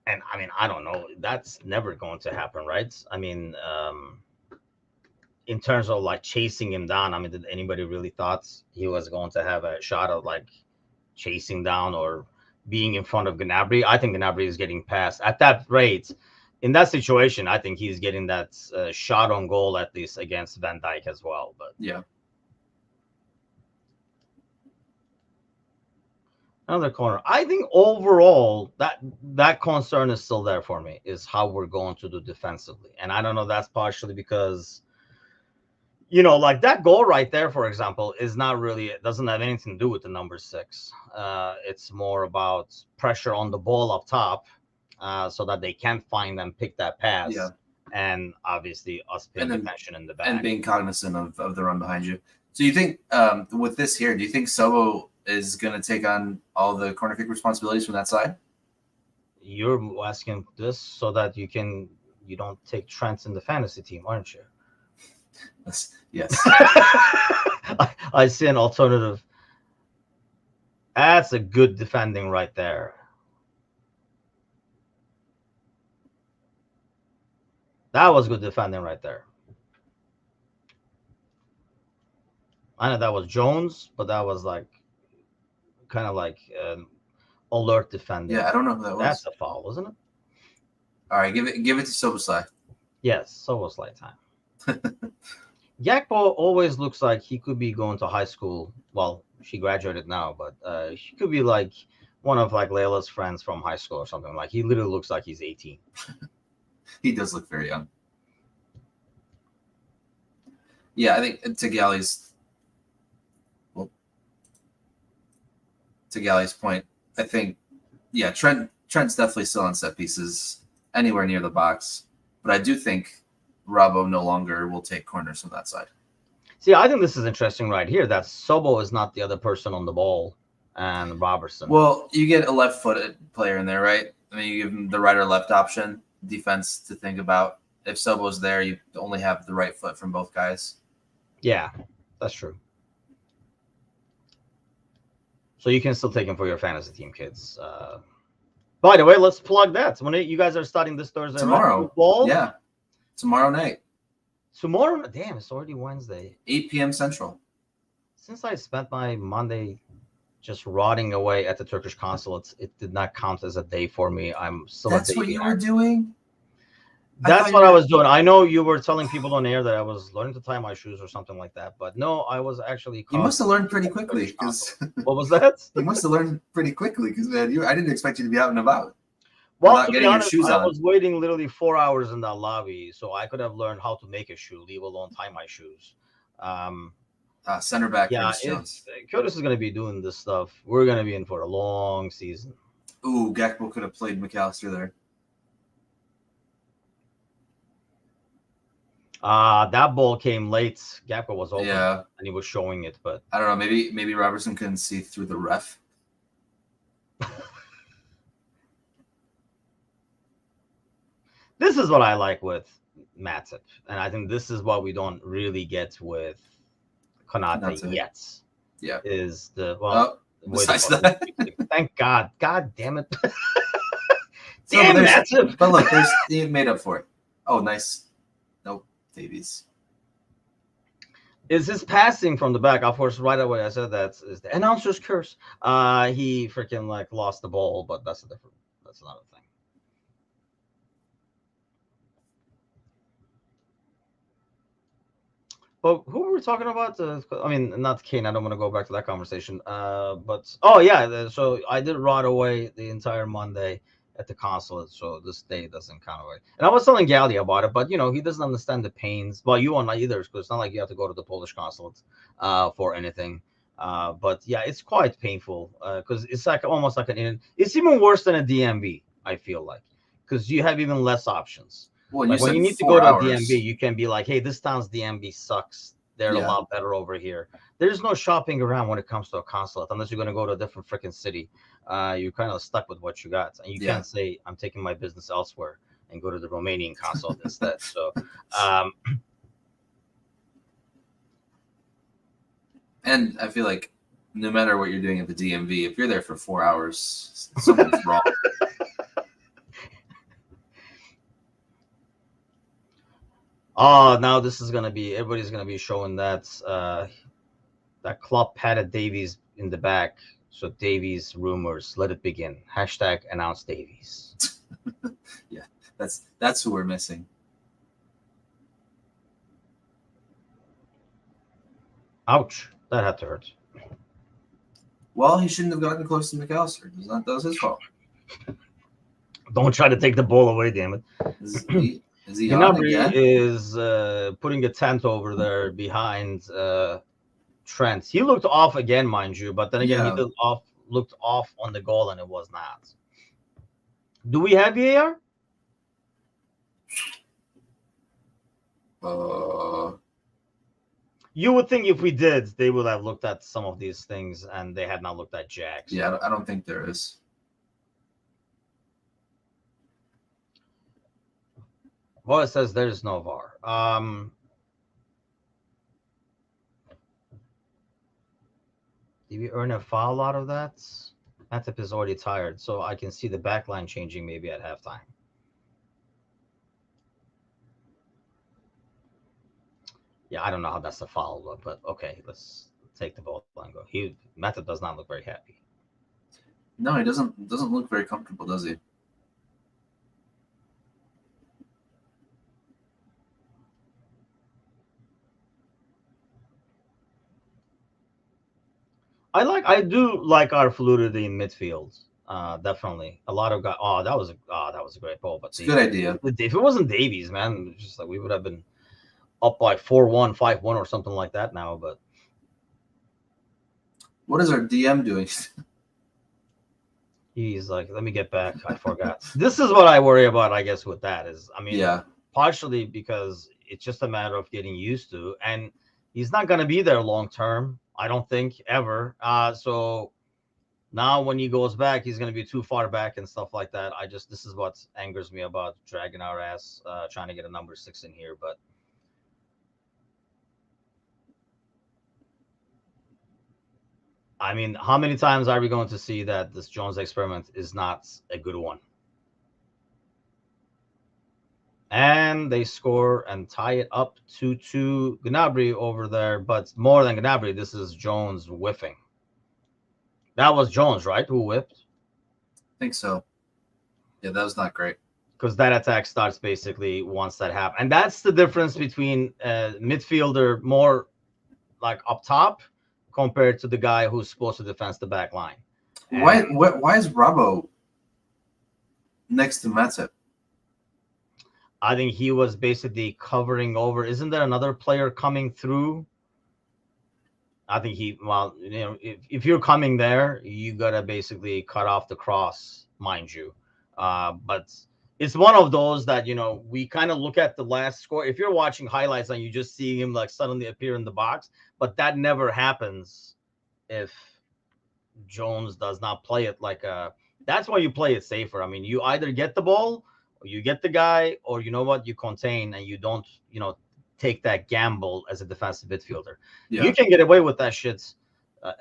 S1: And I mean, I don't know. That's never going to happen, right? I mean, in terms of like chasing him down, I mean, did anybody really thought he was going to have a shot of like chasing down or being in front of Gnabry? I think Gnabry is getting past at that rate. In that situation, I think he's getting that shot on goal at least against Van Dijk as well. But
S2: yeah.
S1: Another corner. I think overall that concern is still there for me, is how we're going to do defensively. And I don't know, that's partially because, like that goal right there, for example, is not really, it doesn't have anything to do with the number 6. It's more about pressure on the ball up top, so that they can't find and pick that pass.
S2: Yeah.
S1: and obviously us paying attention in the back
S2: and being cognizant of the run behind you. So you think with this here, do you think Sobo is going to take on all the corner kick responsibilities from that side?
S1: You're asking this so that you don't take Trent in the fantasy team, aren't you?
S2: Yes.
S1: I see an alternative. That's a good defending right there. That was good defending right there. I know that was Jones, but that was like kind of like alert defending.
S2: Yeah, I don't know who that was.
S1: That's a foul, wasn't it?
S2: All right, give it to Soboslai.
S1: Yes, Soboslai time. Gakpo always looks like he could be going to high school. Well, she graduated now, but she could be like one of like Layla's friends from high school or something. Like he literally looks like he's 18.
S2: He does look very young. Yeah, I think to Galley's point, I think Trent's definitely still on set pieces anywhere near the box, but I do think Robbo no longer will take corners from that side.
S1: See, I think this is interesting right here that Sobo is not the other person on the ball and Robertson.
S2: Well, you get a left-footed player in there, right? I mean, you give him the right or left option, defense to think about. If Sobo's there, you only have the right foot from both guys.
S1: Yeah, that's true. So you can still take him for your fantasy team, kids. By the way, let's plug that. When you guys are starting this Thursday,
S2: tomorrow,
S1: right?
S2: Yeah, tomorrow night.
S1: Tomorrow, damn, it's already Wednesday.
S2: 8 p.m. Central.
S1: Since I spent my Monday just rotting away at the Turkish consulate, it did not count as a day for me. I'm still.
S2: That's what you were doing?
S1: That's what I was doing. I know you were telling people on air that I was learning to tie my shoes or something like that, but no, I was actually.
S2: You must have learned pretty quickly. Because
S1: what was that?
S2: You must have learned pretty quickly because man, I didn't expect you to be out and about.
S1: Well, to be honest, I was waiting literally 4 hours in that lobby, so I could have learned how to make a shoe, leave alone tie my shoes.
S2: Center back.
S1: Yeah, Curtis is going to be doing this stuff. We're going to be in for a long season.
S2: Ooh, Gakpo could have played McAllister there.
S1: That ball came late. Gakpo was open,
S2: and
S1: he was showing it, but
S2: I don't know. Maybe Robertson couldn't see through the ref.
S1: This is what I like with Matip, and I think this is what we don't really get with Konate yet.
S2: Yeah,
S1: is the
S2: besides that.
S1: Thank God. God damn it.
S2: Damn Matip. But look, he made up for it. Oh, nice. Nope, Davies.
S1: Is his passing from the back? Of course, right away I said that is the announcer's curse. He freaking like lost the ball, but that's another thing. But who were we talking about? I mean, not Kane. I don't want to go back to that conversation. But so I did rot away the entire Monday at the consulate, so this day doesn't count away. And I was telling Gally about it, but he doesn't understand the pains. Well, you won't either, because it's not like you have to go to the Polish consulate for anything. But yeah, it's quite painful because it's like almost like it's even worse than a DMV. I feel like because you have even less options.
S2: Well,
S1: like when you need to go to a DMV, you can be like, hey, this town's DMV sucks. They're a lot better over here. There's no shopping around when it comes to a consulate unless you're going to go to a different freaking city. You're kind of stuck with what you got. And you can't say, I'm taking my business elsewhere and go to the Romanian consulate instead. So,
S2: and I feel like no matter what you're doing at the DMV, if you're there for 4 hours, something's wrong.
S1: Oh, now this is gonna be everybody's gonna be showing that that Klopp patted Davies in the back. So Davies rumors, let it begin. Hashtag announce Davies.
S2: Yeah, that's who we're missing.
S1: Ouch, that had to hurt.
S2: Well, he shouldn't have gotten close to McAllister. That was his fault.
S1: Don't try to take the ball away, damn it.
S2: Is he on again?
S1: Is putting a tent over there behind Trent. He looked off again, mind you, but then again, he looked off on the goal, and it was not. Do we have VAR? You would think if we did, they would have looked at some of these things, and they had not looked at Jack. So.
S2: Yeah, I don't think there is.
S1: Well, it says there's no VAR. Did we earn a foul out of that? Matip is already tired, so I can see the back line changing maybe at halftime. Yeah, I don't know how that's a foul, but okay, let's take the ball and go. Matip does not look very happy.
S2: No, he doesn't look very comfortable, does he?
S1: I do like our fluidity in midfield. Definitely a lot of guys. That was a great ball. But
S2: it's a good idea.
S1: If it wasn't Davies, man, it's just like we would have been up by 4-1, 5-1, or something like that now. But
S2: what is our DM doing?
S1: He's like, let me get back. I forgot. This is what I worry about, I guess, with that is, I mean,
S2: yeah,
S1: partially because it's just a matter of getting used to, and he's not going to be there long term. I don't think ever. So now when he goes back, he's going to be too far back and stuff like that. This is what angers me about dragging our ass, trying to get a number 6 in here. But I mean, how many times are we going to see that this Jones experiment is not a good one? And they score and tie it up 2-2. Gnabry over there, but more than Gnabry, this is Jones whiffing. That was Jones, right, who whipped?
S2: I think so. Yeah, that was not great.
S1: Because that attack starts basically once that happens. And that's the difference between midfielder more like up top compared to the guy who's supposed to defend the back line.
S2: Why is Robbo next to Matip?
S1: I think he was basically covering over. Isn't there another player coming through? I think if you're coming there, you got to basically cut off the cross, mind you. But it's one of those that, we kind of look at the last score. If you're watching highlights and you just see him like suddenly appear in the box, but that never happens if Jones does not play it that's why you play it safer. I mean, you either get the ball or you get the guy, or you know what, you contain and you don't, take that gamble as a defensive midfielder. Yeah. You can get away with that shit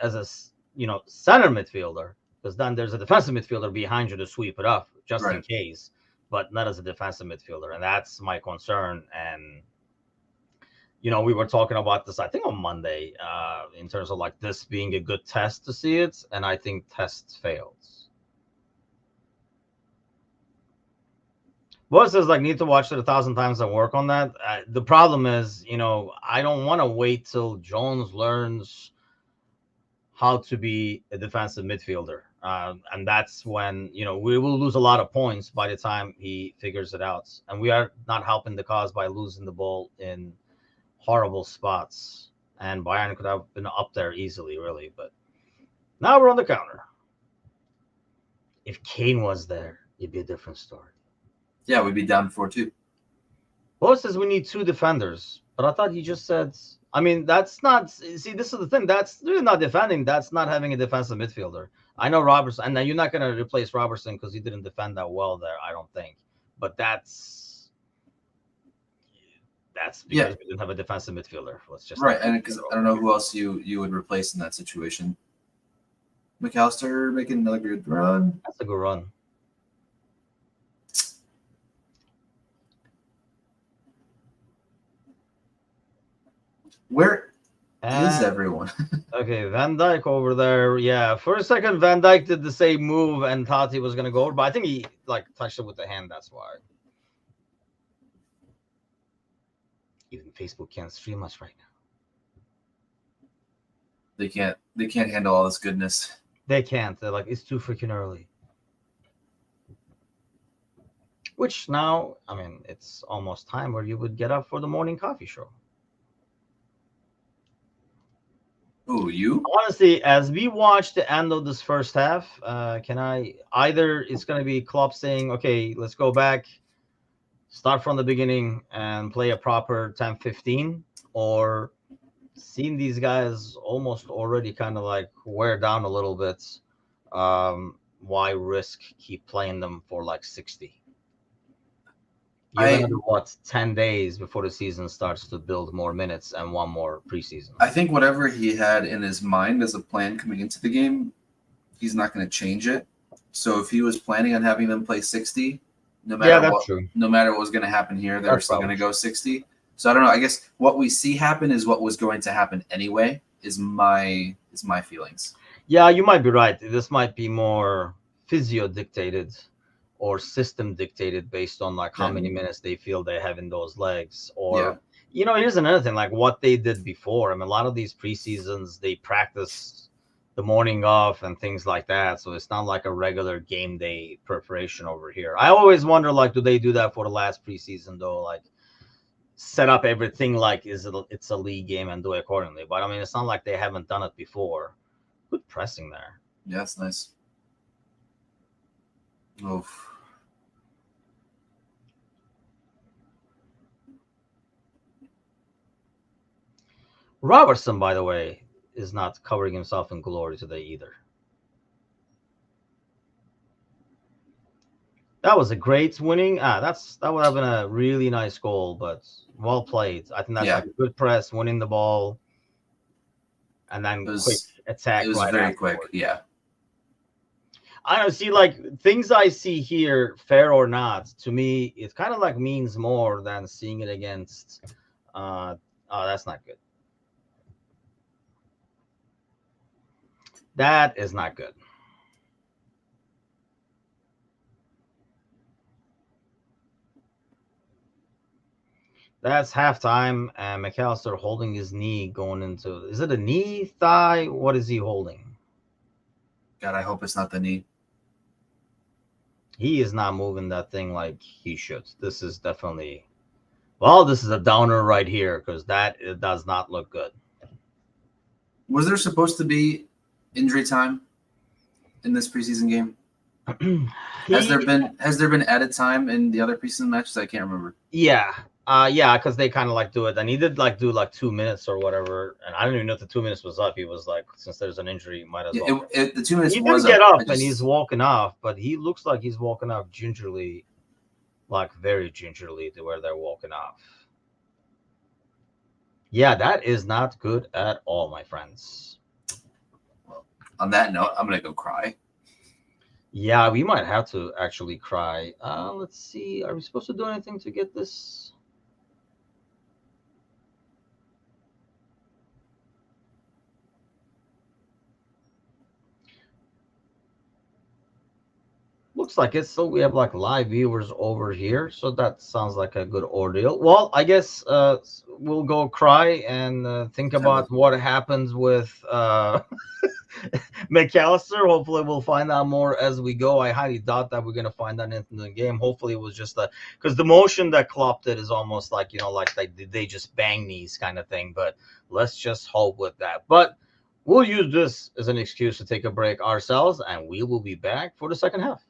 S1: as a, center midfielder, because then there's a defensive midfielder behind you to sweep it up just in case, but not as a defensive midfielder. And that's my concern. And, we were talking about this, I think on Monday, in terms of like this being a good test to see it. And I think test fails. Well, it says need to watch it 1,000 times and work on that. The problem is, I don't want to wait till Jones learns how to be a defensive midfielder. And that's when, we will lose a lot of points by the time he figures it out. And we are not helping the cause by losing the ball in horrible spots. And Bayern could have been up there easily, really. But now we're on the counter. If Kane was there, it'd be a different story.
S2: Yeah, we'd be down 4-2.
S1: Well, it says we need 2 defenders, but I thought he just said. I mean, that's not. See, this is the thing. That's really not defending. That's not having a defensive midfielder. I know Robertson, and then you're not going to replace Robertson because he didn't defend that well there. I don't think, but that's because we didn't have a defensive midfielder. Let's just
S2: and because I don't know who else you would replace in that situation. McAllister making another good run.
S1: That's a good run.
S2: Where is everyone?
S1: Okay, Van Dijk over there. Yeah, for a second, Van Dijk did the same move and thought he was going to go over, but I think he touched it with the hand. That's why. Even Facebook can't stream us right now.
S2: They can't handle all this goodness.
S1: They can't. They're like, it's too freaking early. Which now, I mean, it's almost time where you would get up for the morning coffee show.
S2: Ooh, you?
S1: Honestly, as we watch the end of this first half, it's going to be Klopp saying, okay, let's go back, start from the beginning and play a proper 10-15, or seeing these guys almost already kind of like wear down a little bit. Why risk keep playing them for like 60? You're gonna
S2: I
S1: do what, 10 days before the season starts to build more minutes and one more preseason.
S2: I think whatever he had in his mind as a plan coming into the game, he's not going to change it. So if he was planning on having them play 60,
S1: Yeah, that's true.
S2: no matter what was going to happen here, they were
S1: That's
S2: still going
S1: probably
S2: to
S1: true.
S2: go 60. So I don't know. I guess what we see happen is what was going to happen anyway. Is my feelings.
S1: Yeah, you might be right. This might be more physio dictated or system dictated based on like how
S2: Yeah,
S1: many minutes they feel they have in those legs.
S2: yeah,
S1: Or, here's another thing, like what they did before. I mean, a lot of these preseasons, they practice the morning off and things like that. So it's not like a regular game day preparation over here. I always wonder, like, do they do that for the last preseason though? Like, set up everything like it's a league game and do it accordingly. But I mean, it's not like they haven't done it before. Good pressing there.
S2: yeah. That's nice. Oof.
S1: Robertson, by the way, is not covering himself in glory today either. That was a great winning. That would have been a really nice goal, but well played. I think that's
S2: Yeah,
S1: like a good press, winning the ball, and
S2: it
S1: then quick
S2: was it
S1: attack
S2: was
S1: right
S2: very quick.
S1: afterwards.
S2: Yeah.
S1: I don't see, like, things I see here, fair or not. To me, it kind of like means more than seeing it against. Oh, that's not good. That is not good. That's halftime, and McAllister holding his knee going into. Is it a knee, thigh? What is he holding?
S2: God, I hope it's not the knee.
S1: He is not moving that thing like he should. This is definitely. Well, this is a downer right here because that it does not look good.
S2: Was there supposed to be injury time in this preseason game?
S1: he
S2: Has there been added time in the other preseason matches? I can't remember.
S1: Yeah. Yeah, because they kind of like do it. And he did like do like 2 minutes or whatever. And I don't even know if the 2 minutes was up. He was like, since there's an injury, might as
S2: Yeah,
S1: well.
S2: the 2 minutes
S1: He didn't
S2: was
S1: get
S2: up. I
S1: up and he's
S2: just
S1: walking off, but he looks like he's walking off gingerly, like very gingerly to where they're walking off. Yeah, that is not good at all, my friends.
S2: on that note, I'm gonna go cry.
S1: Yeah, we might have to actually cry. Let's see. Are we supposed to do anything to get this? Looks like it. So we have like live viewers over here. So that sounds like a good ordeal. Well, I guess we'll go cry and think
S2: Have a
S1: about what happens with McAllister. Hopefully, we'll find out more as we go. I highly doubt that we're going to find out in the game. Hopefully, it was just because the motion that Klopp did is almost like, like they just bang knees kind of thing. But let's just hope with that. But we'll use this as an excuse to take a break ourselves, and we will be back for the second half.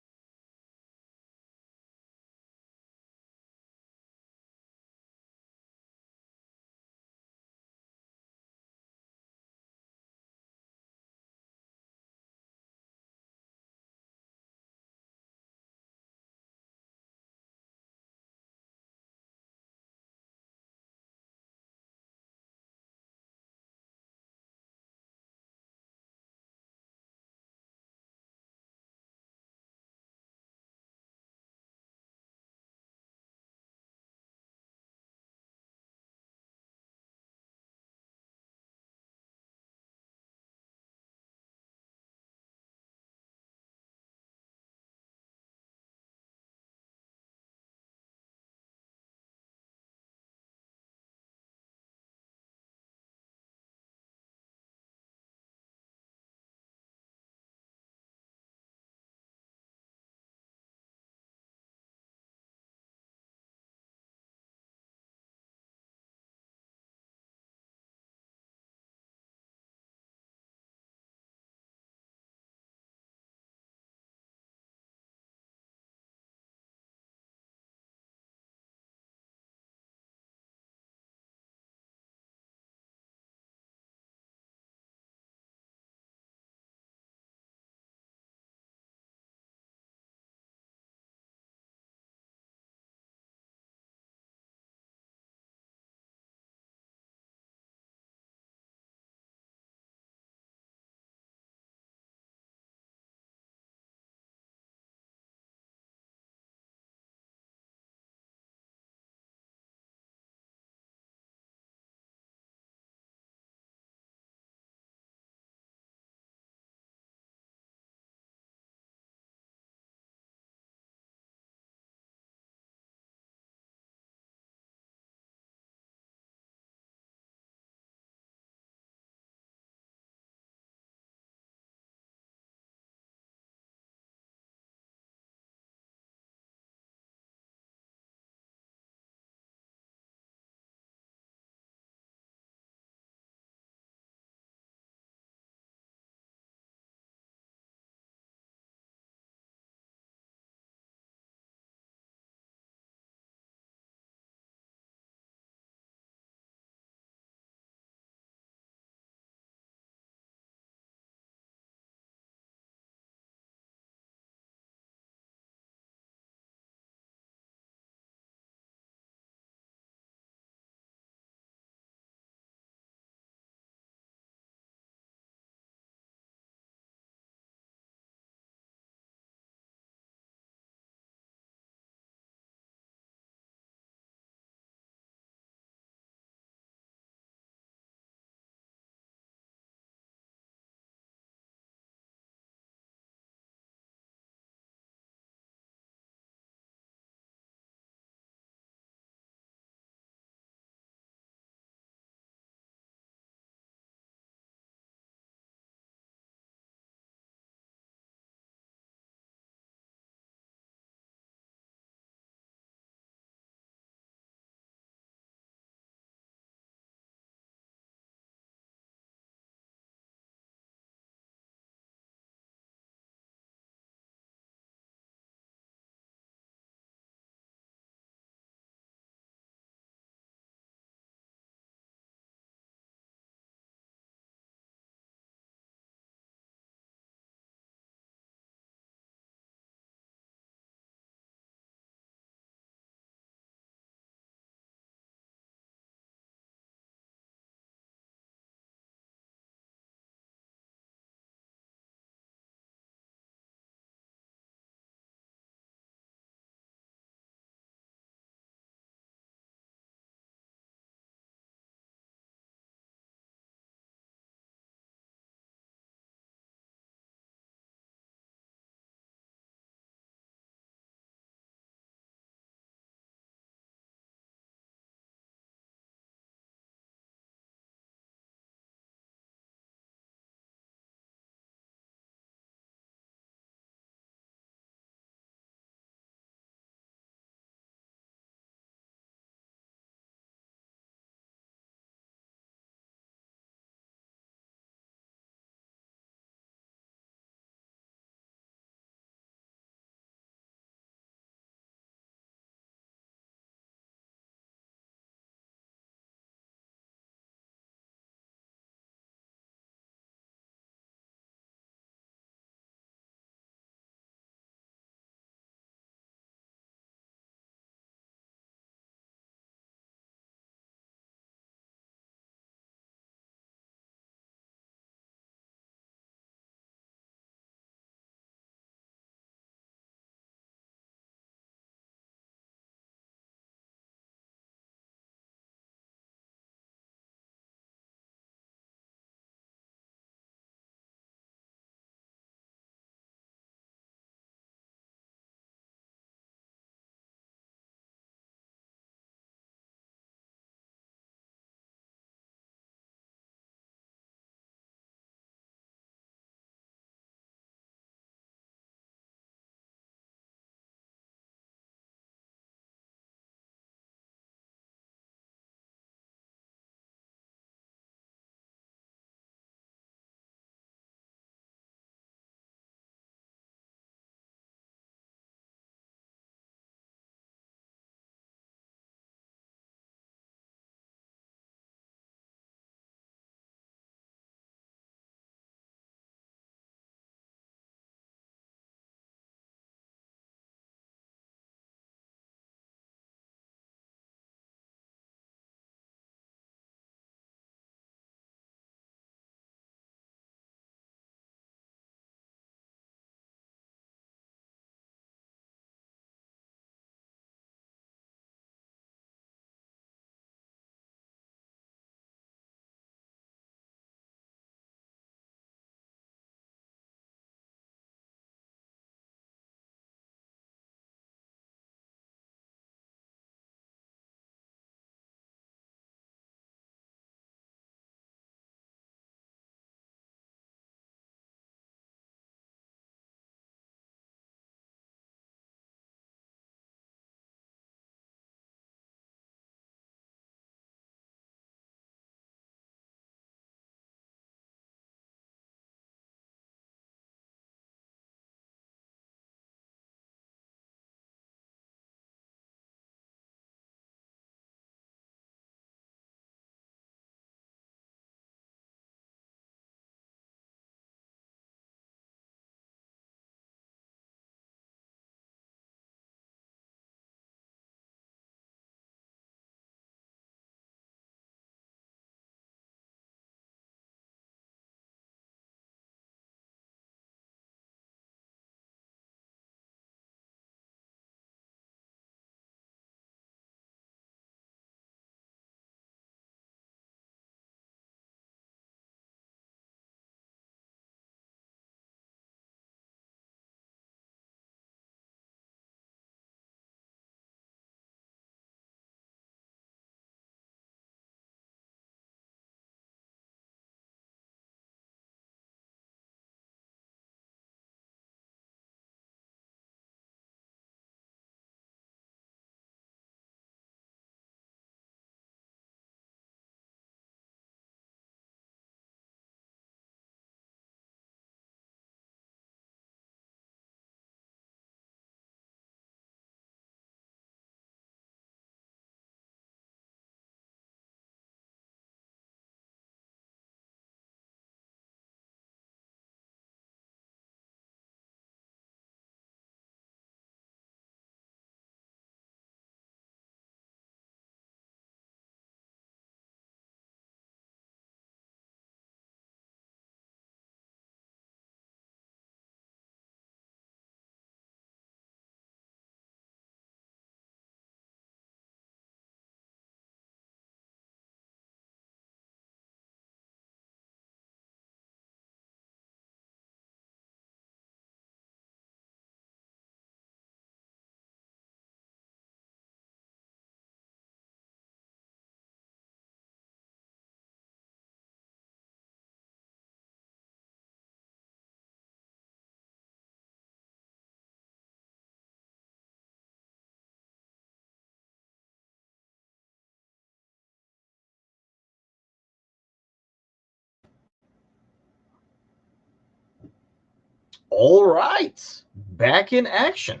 S1: All right, back in action.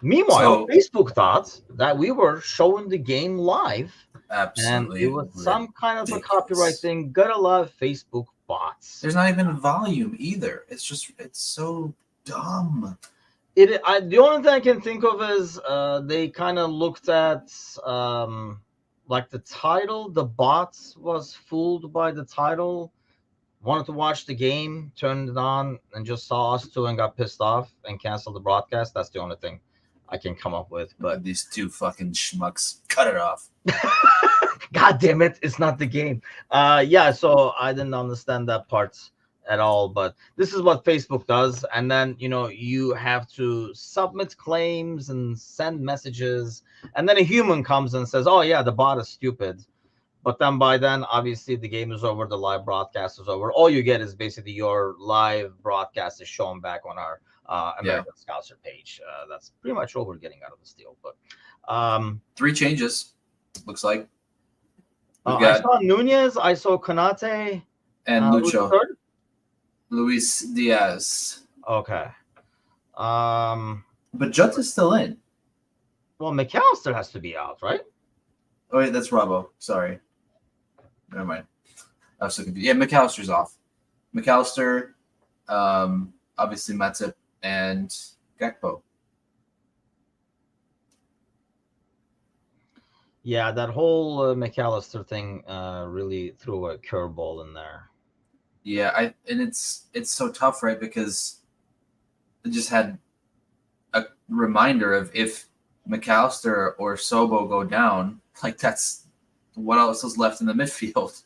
S1: Meanwhile,
S2: So
S1: Facebook thought that we were showing the game live, and it
S2: absolutely
S1: was some kind of a copyright
S2: ridiculous.
S1: thing. Gotta love Facebook bots.
S2: There's not even volume either. It's so dumb.
S1: The only thing I can think of is they kind of looked at like the title. The bots was fooled by the title, wanted to watch the game, turned it on, and just saw us two and got pissed off and canceled the broadcast. That's the only thing I can come up with.
S2: Look
S1: But
S2: at these two fucking schmucks. Cut it off.
S1: God damn it, it's not the game. Yeah, so I didn't understand that part at all. But this is what Facebook does, and then you have to submit claims and send messages, and then a human comes and says, "Oh yeah, the bot is stupid." But then by then, obviously, the game is over. The live broadcast is over. All you get is basically your live broadcast is shown back on our
S2: Yeah.
S1: American Scouser page. That's pretty much all we're getting out of this deal. But
S2: 3 changes, looks like. We've
S1: I
S2: got
S1: saw Nunez. I saw Konate.
S2: and
S1: Who's the
S2: Lucho.
S1: third?
S2: Luis Diaz.
S1: Okay.
S2: But Jota's still in.
S1: Well, McAllister has to be out, right?
S2: Oh wait, that's Robbo. Sorry. Never mind. I was so confused. Yeah, McAllister's off. McAllister, obviously Matip and Gakpo.
S1: Yeah, that whole McAllister thing really threw a curveball in there.
S2: Yeah, and it's so tough, right? Because it just had a reminder of if McAllister or Sobo go down, like that's what else is left in the midfield.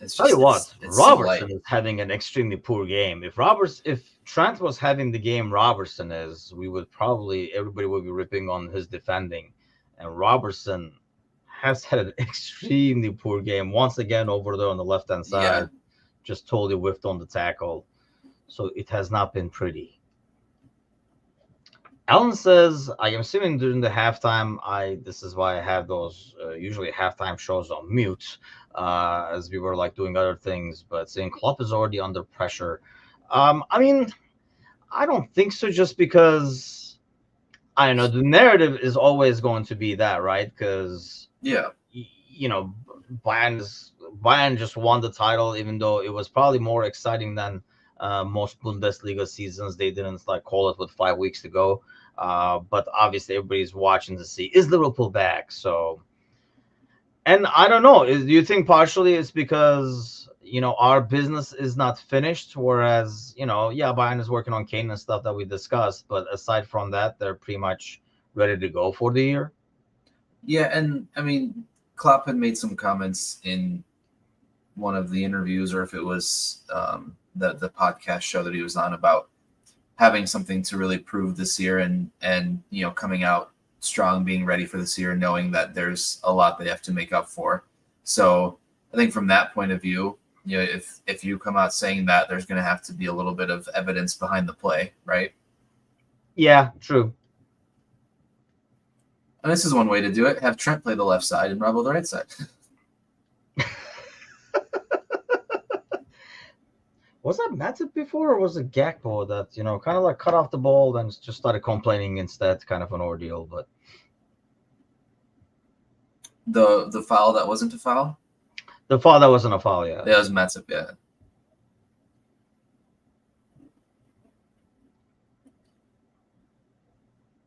S2: It's
S1: Tell you
S2: just
S1: what,
S2: it's so
S1: Robertson
S2: light.
S1: is having an extremely poor game. If Trent was having the game Robertson is, we would probably everybody would be ripping on his defending, and Robertson has had an extremely poor game once again over there on the left hand
S2: Yeah.
S1: side, just totally whiffed on the tackle, so it has not been pretty. Alan says, I am assuming during the halftime, this is why I have those usually halftime shows on mute, as we were like doing other things, but saying Klopp is already under pressure. I mean, I don't think so, just because I don't know, the narrative is always going to be that, right? Because
S2: Yeah.
S1: you know, Bayern just won the title, even though it was probably more exciting than most Bundesliga seasons. They didn't like call it with 5 weeks to go. But obviously, everybody's watching to see is Liverpool back. So, and I don't know. Do you think partially it's because our business is not finished, whereas yeah, Bayern is working on Kane and stuff that we discussed, but aside from that, they're pretty much ready to go for the year.
S2: Yeah, and I mean, Klopp had made some comments in one of the interviews, or if it was the podcast show that he was on, about having something to really prove this year, and coming out strong, being ready for this year, knowing that there's a lot they have to make up for. So I think from that point of view, if you come out saying that, there's going to have to be a little bit of evidence behind the play, right?
S1: Yeah, true.
S2: And this is one way to do it: have Trent play the left side and Robbo the right side.
S1: Was that Matip before, or was it Gakpo that kind of like cut off the ball and just started complaining instead? Kind of an ordeal, but
S2: The foul that wasn't a foul,
S1: the foul that wasn't a foul, yeah.
S2: that was Matip, yeah.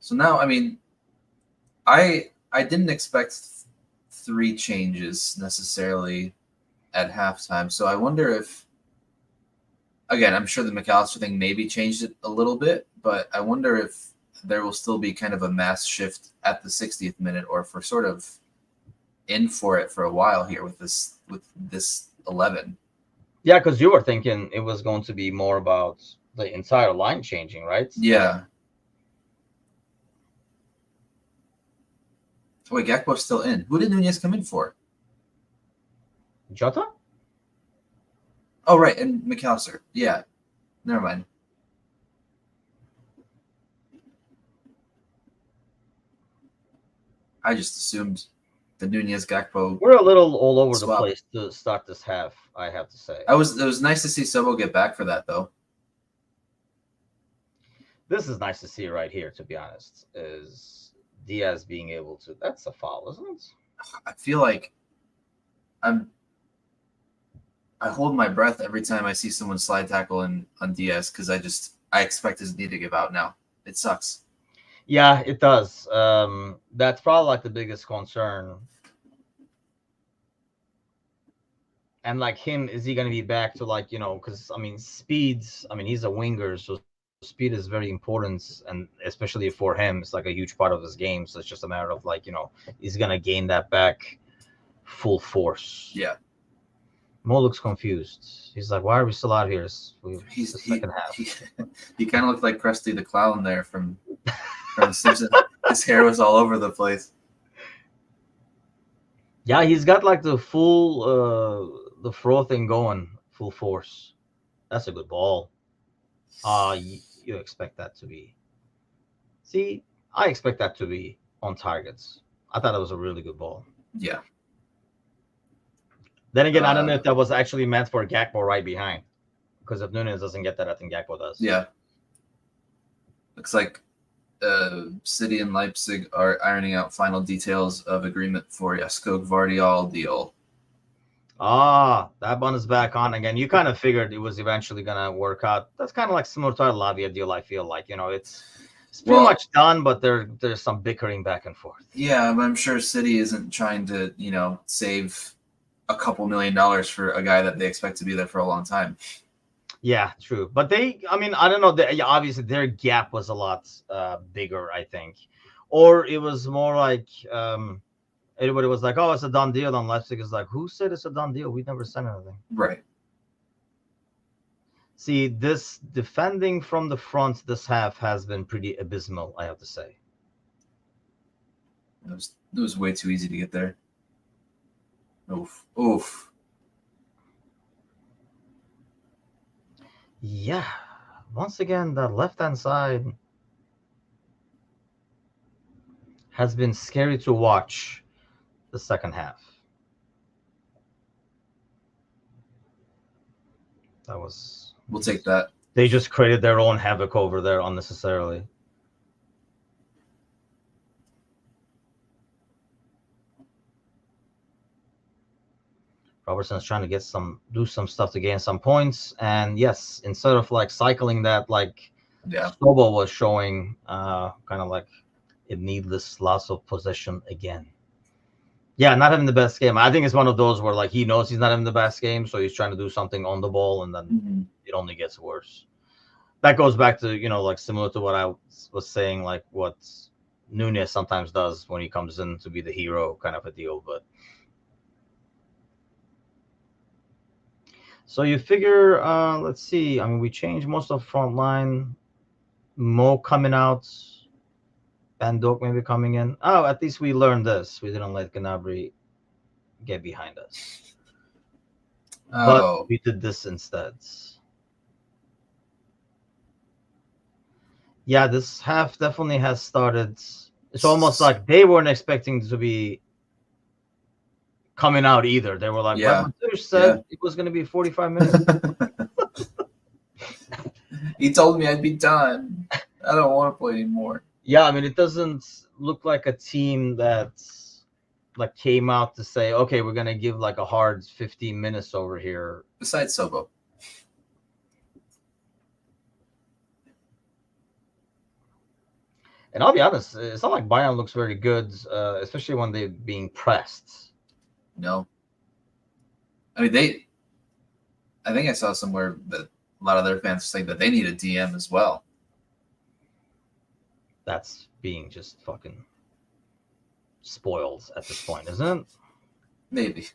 S2: So now, I mean, I didn't expect 3 changes necessarily at halftime. So I wonder if, again, I'm sure the McAllister thing maybe changed it a little bit, but I wonder if there will still be kind of a mass shift at the 60th minute, or if we're sort of in for it for a while here with this 11.
S1: Yeah, because you were thinking it was going to be more about the entire line changing, right?
S2: Yeah. Oh, wait, Gakpo's still in. Who did Nunez come in for?
S1: Jota?
S2: Oh, right, and McAllister. Yeah, never mind. I just assumed the Nunez Gakpo
S1: We're a little all over the
S2: swap.
S1: place to start this half, I have to say.
S2: It was nice to see Sobo get back for that though.
S1: This is nice to see right here, to be honest, is Diaz being able to. That's a foul, isn't it?
S2: I feel like I hold my breath every time I see someone slide tackle on Diaz because I expect his knee to give out now. It sucks.
S1: Yeah, it does. That's probably like the biggest concern. And like him, is he going to be back to like, because I mean, speeds, I mean, he's a winger, so speed is very important. And especially for him, it's like a huge part of his game. So it's just a matter of like, he's going to gain that back full force.
S2: Yeah.
S1: Mo looks confused. He's like, why are we still out here?
S2: He's
S1: the second half.
S2: He kind of looked like Krusty the Clown there from Simpsons. His hair was all over the place.
S1: Yeah, he's got like the full the throw thing going, full force. That's a good ball. You expect that to be. See, I expect that to be on targets. I thought it was a really good ball.
S2: Yeah.
S1: Then again, I don't know if that was actually meant for Gakpo right behind. Because if Nunez doesn't get that, I think Gakpo does.
S2: Yeah. Looks like City and Leipzig are ironing out final details of agreement for Jasko Gvardiol deal.
S1: That one is back on again. You kind of figured it was eventually going to work out. That's kind of like similar to our Lavia deal, I feel like. It's pretty much done, but there's some bickering back and forth.
S2: Yeah, but I'm sure City isn't trying to, save a couple $1 million for a guy that they expect to be there for a long time.
S1: Yeah, true. But I don't know. Obviously, their gap was a lot bigger, I think. Or it was more like everybody was like, oh, it's a done deal. And Leipzig is like, who said it's a done deal? We never said anything.
S2: Right.
S1: See, this defending from the front this half has been pretty abysmal, I have to say.
S2: It was way too easy to get there. Oof.
S1: Yeah. Once again, the left-hand side has been scary to watch the second half.
S2: We'll take that.
S1: They just created their own havoc over there unnecessarily. Robertson's trying to do some stuff to gain some points, and yes, instead of like cycling that, like Sobo was showing, kind of like a needless loss of possession again. Yeah, not having the best game. I think it's one of those where like he knows he's not having the best game, so he's trying to do something on the ball, and then it only gets worse. That goes back to like similar to what I was saying, like what Nunez sometimes does when he comes in to be the hero, kind of a deal, but. So you figure, let's see. I mean, we changed most of the front line. Mo coming out. Van Dijk maybe coming in. Oh, at least we learned this. We didn't let Gnabry get behind us. But we did this instead. Yeah, this half definitely has started. It's almost like they weren't expecting to be coming out either. They were like, Mateusz said it was going to be 45 minutes.
S2: He told me I'd be done. I don't want to play anymore.
S1: Yeah, I mean, it doesn't look like a team that like came out to say, okay, we're going to give like a hard 15 minutes over here.
S2: Besides Sobo.
S1: And I'll be honest, it's not like Bayern looks very good, especially when they're being pressed.
S2: No. I mean, I think I saw somewhere that a lot of their fans say that they need a DM as well.
S1: That's being just fucking spoiled at this point, isn't it?
S2: Maybe.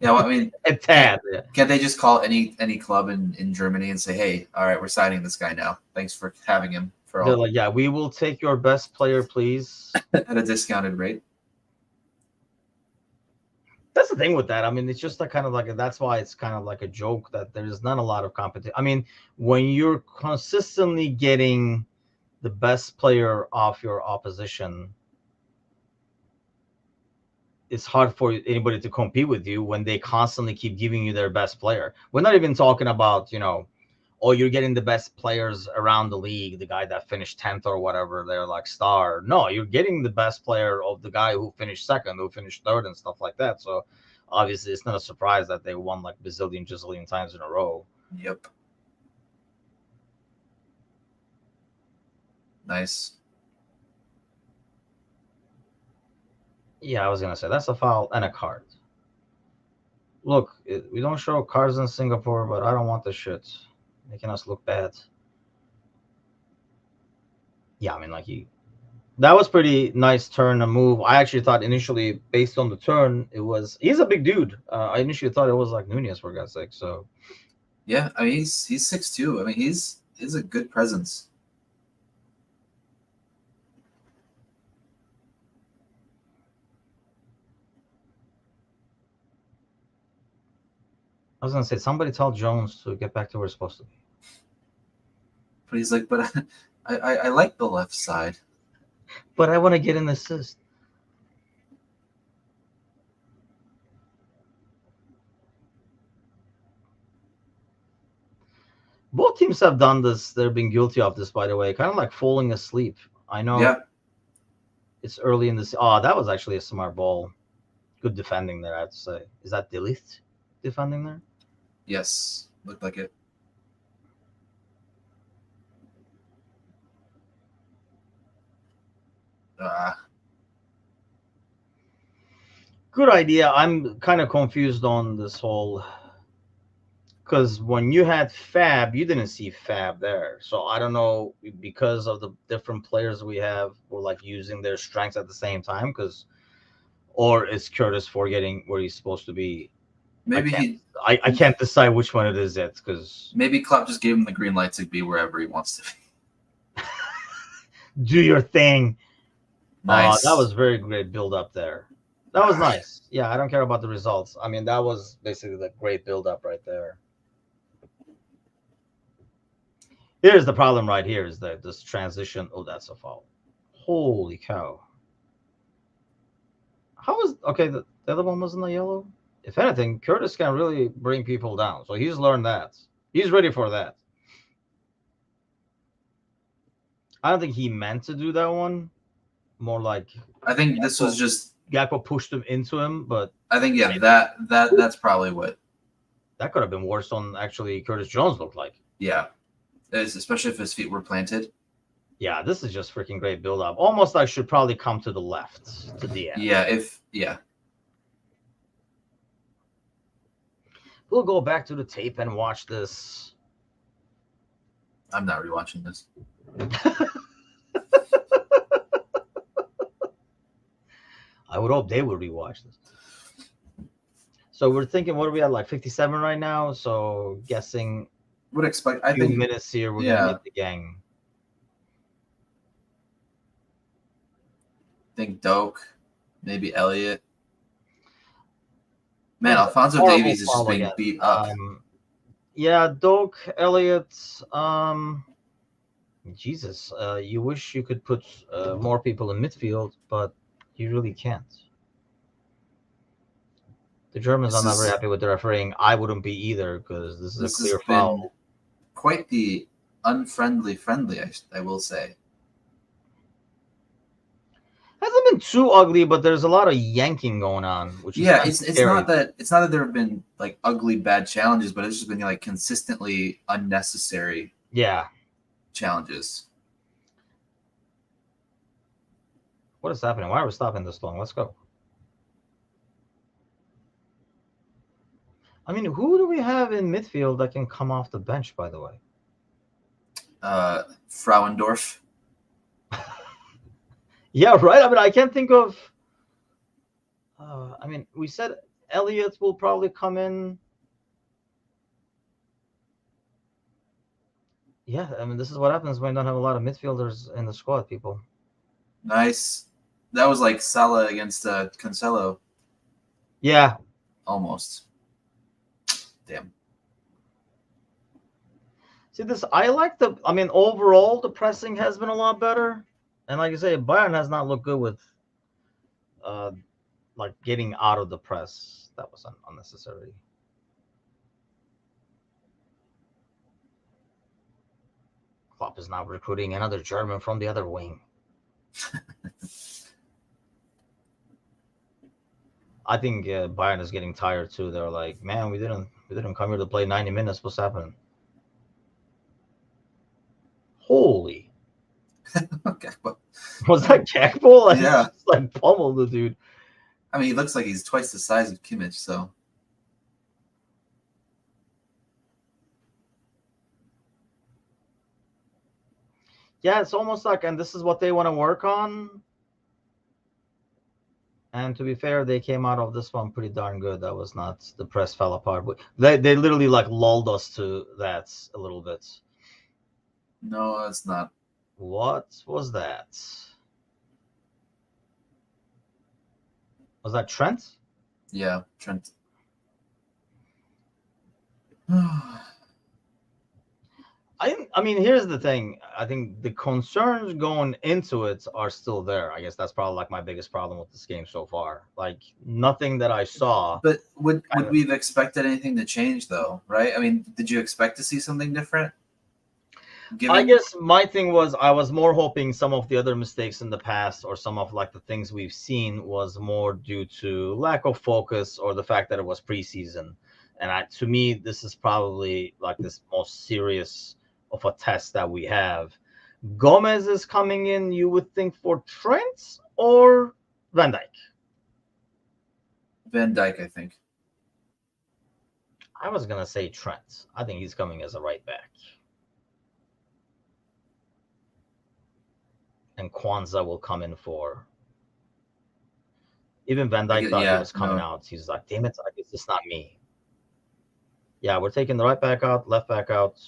S2: Yeah, well, I mean,
S1: a tad.
S2: Can't they just call any club in Germany and say, hey, all right, we're signing this guy now. Thanks for having him.
S1: They're like, yeah, we will take your best player, please.
S2: At a discounted rate.
S1: That's the thing with that. I mean, it's just kind of like that's why it's kind of like a joke that there's not a lot of competition. I mean, when you're consistently getting the best player off your opposition, it's hard for anybody to compete with you when they constantly keep giving you their best player. We're not even talking about, oh, you're getting the best players around the league, the guy that finished 10th or whatever, they're like star. No, you're getting the best player of the guy who finished second, who finished third, and stuff like that. So obviously, it's not a surprise that they won like bazillion times in a row.
S2: Yep. Nice.
S1: Yeah, I was gonna say that's a foul and a card. Look, we don't show cards in Singapore, but I don't want this shit making us look bad. Yeah, I mean, like that was pretty nice turn and move. I actually thought initially, based on the turn, he's a big dude. I initially thought it was like Nunez, for God's sake. So
S2: yeah, I mean he's 6'2". I mean he's a good presence.
S1: I was gonna say somebody tell Jones to get back to where it's supposed to be.
S2: But he's like, but I like the left side.
S1: But I want to get an assist. Both teams have done this. They're being guilty of this, by the way. Kind of like falling asleep. I know.
S2: Yeah.
S1: It's early in this. Oh, that was actually a smart ball. Good defending there, I have to say. Is that Delith defending there?
S2: Yes, looked like it.
S1: Good idea. I'm kind of confused on this whole, because when you had Fab, you didn't see Fab there. So I don't know, because of the different players we have, we're like using their strengths at the same time, or is Curtis forgetting where he's supposed to be?
S2: Maybe
S1: I can't decide which one it is yet, because
S2: maybe Klopp just gave him the green light to be wherever he wants to be.
S1: Do your thing.
S2: Nice.
S1: That was very great build up there. That was nice. Yeah, I don't care about the results. I mean, that was basically the great build up right there. Here's the problem right here is that this transition. Oh, that's a foul. Holy cow. How is okay? The other one wasn't the yellow. If anything, Curtis can really bring people down. So he's learned that. He's ready for that. I don't think he meant to do that one. More like
S2: I think this was just
S1: Gakpo pushed him into him, but
S2: I think that's probably what.
S1: That could have been worse on actually Curtis Jones looked like.
S2: Yeah, especially if his feet were planted.
S1: Yeah, this is just freaking great build up. Almost I should probably come to the left to the end.
S2: Yeah.
S1: We'll go back to the tape and watch this.
S2: I'm not rewatching this.
S1: I would hope they would rewatch this. So we're thinking, what are we at, like 57 right now? So guessing
S2: would expect
S1: a few minutes here, we're gonna meet the gang.
S2: I think Doak, maybe Elliott. Man, Alphonso Davies is just being beat up.
S1: Yeah, Doak, Elliott. Jesus, you wish you could put more people in midfield, but you really can't. The Germans are not very happy with the refereeing. I wouldn't be either, because this is a clear foul.
S2: Quite the unfriendly, I will say.
S1: Hasn't been too ugly, but there's a lot of yanking going on. Which is
S2: it's not that there have been like ugly bad challenges, but it's just been like consistently unnecessary.
S1: Yeah.
S2: Challenges.
S1: What is happening? Why are we stopping this long? Let's go. I mean, who do we have in midfield that can come off the bench, by the way?
S2: Frauendorf.
S1: Yeah, right. I mean, I can't think of. I mean, we said Elliott will probably come in. Yeah, I mean, this is what happens when you don't have a lot of midfielders in the squad, people.
S2: Nice. That was like Salah against Cancelo.
S1: Yeah.
S2: Almost. Damn.
S1: See, I like I mean, overall, the pressing has been a lot better. And like I say, Bayern has not looked good with like getting out of the press. That was unnecessary. Klopp is now recruiting another German from the other wing. I think Bayern is getting tired too. They're like, man, we didn't come here to play 90 minutes. What's happening? Holy,
S2: Okay, but
S1: was that Gakpo? Like,
S2: Yeah.
S1: just, like pummeled the dude.
S2: I mean, he looks like he's twice the size of Kimmich, so
S1: Yeah, it's almost like, and this is what they want to work on. And to be fair, they came out of this one pretty darn good. That was not, the press fell apart. They literally like lulled us to that a little bit.
S2: no, it's not.
S1: What was that? Was that Trent?
S2: Yeah, Trent.
S1: I mean, here's the thing. I think the concerns going into it are still there. I guess that's probably like my biggest problem with this game so far. Like nothing that I saw.
S2: But would we have expected anything to change though, right? I mean, did you expect to see something different?
S1: I guess my thing was I was more hoping some of the other mistakes in the past or some of like the things we've seen was more due to lack of focus or the fact that it was preseason. And to me, this is probably like this most serious of a test that we have. Gomez is coming in, you would think, for Trent or Van Dijk?
S2: Van Dijk, I think.
S1: I was going to say Trent. I think he's coming as a right back. And Kwanzaa will come in for. Even Van Dijk thought he was coming out. He's like, damn it, I guess it's not me. Yeah, we're taking the right back out, left back out.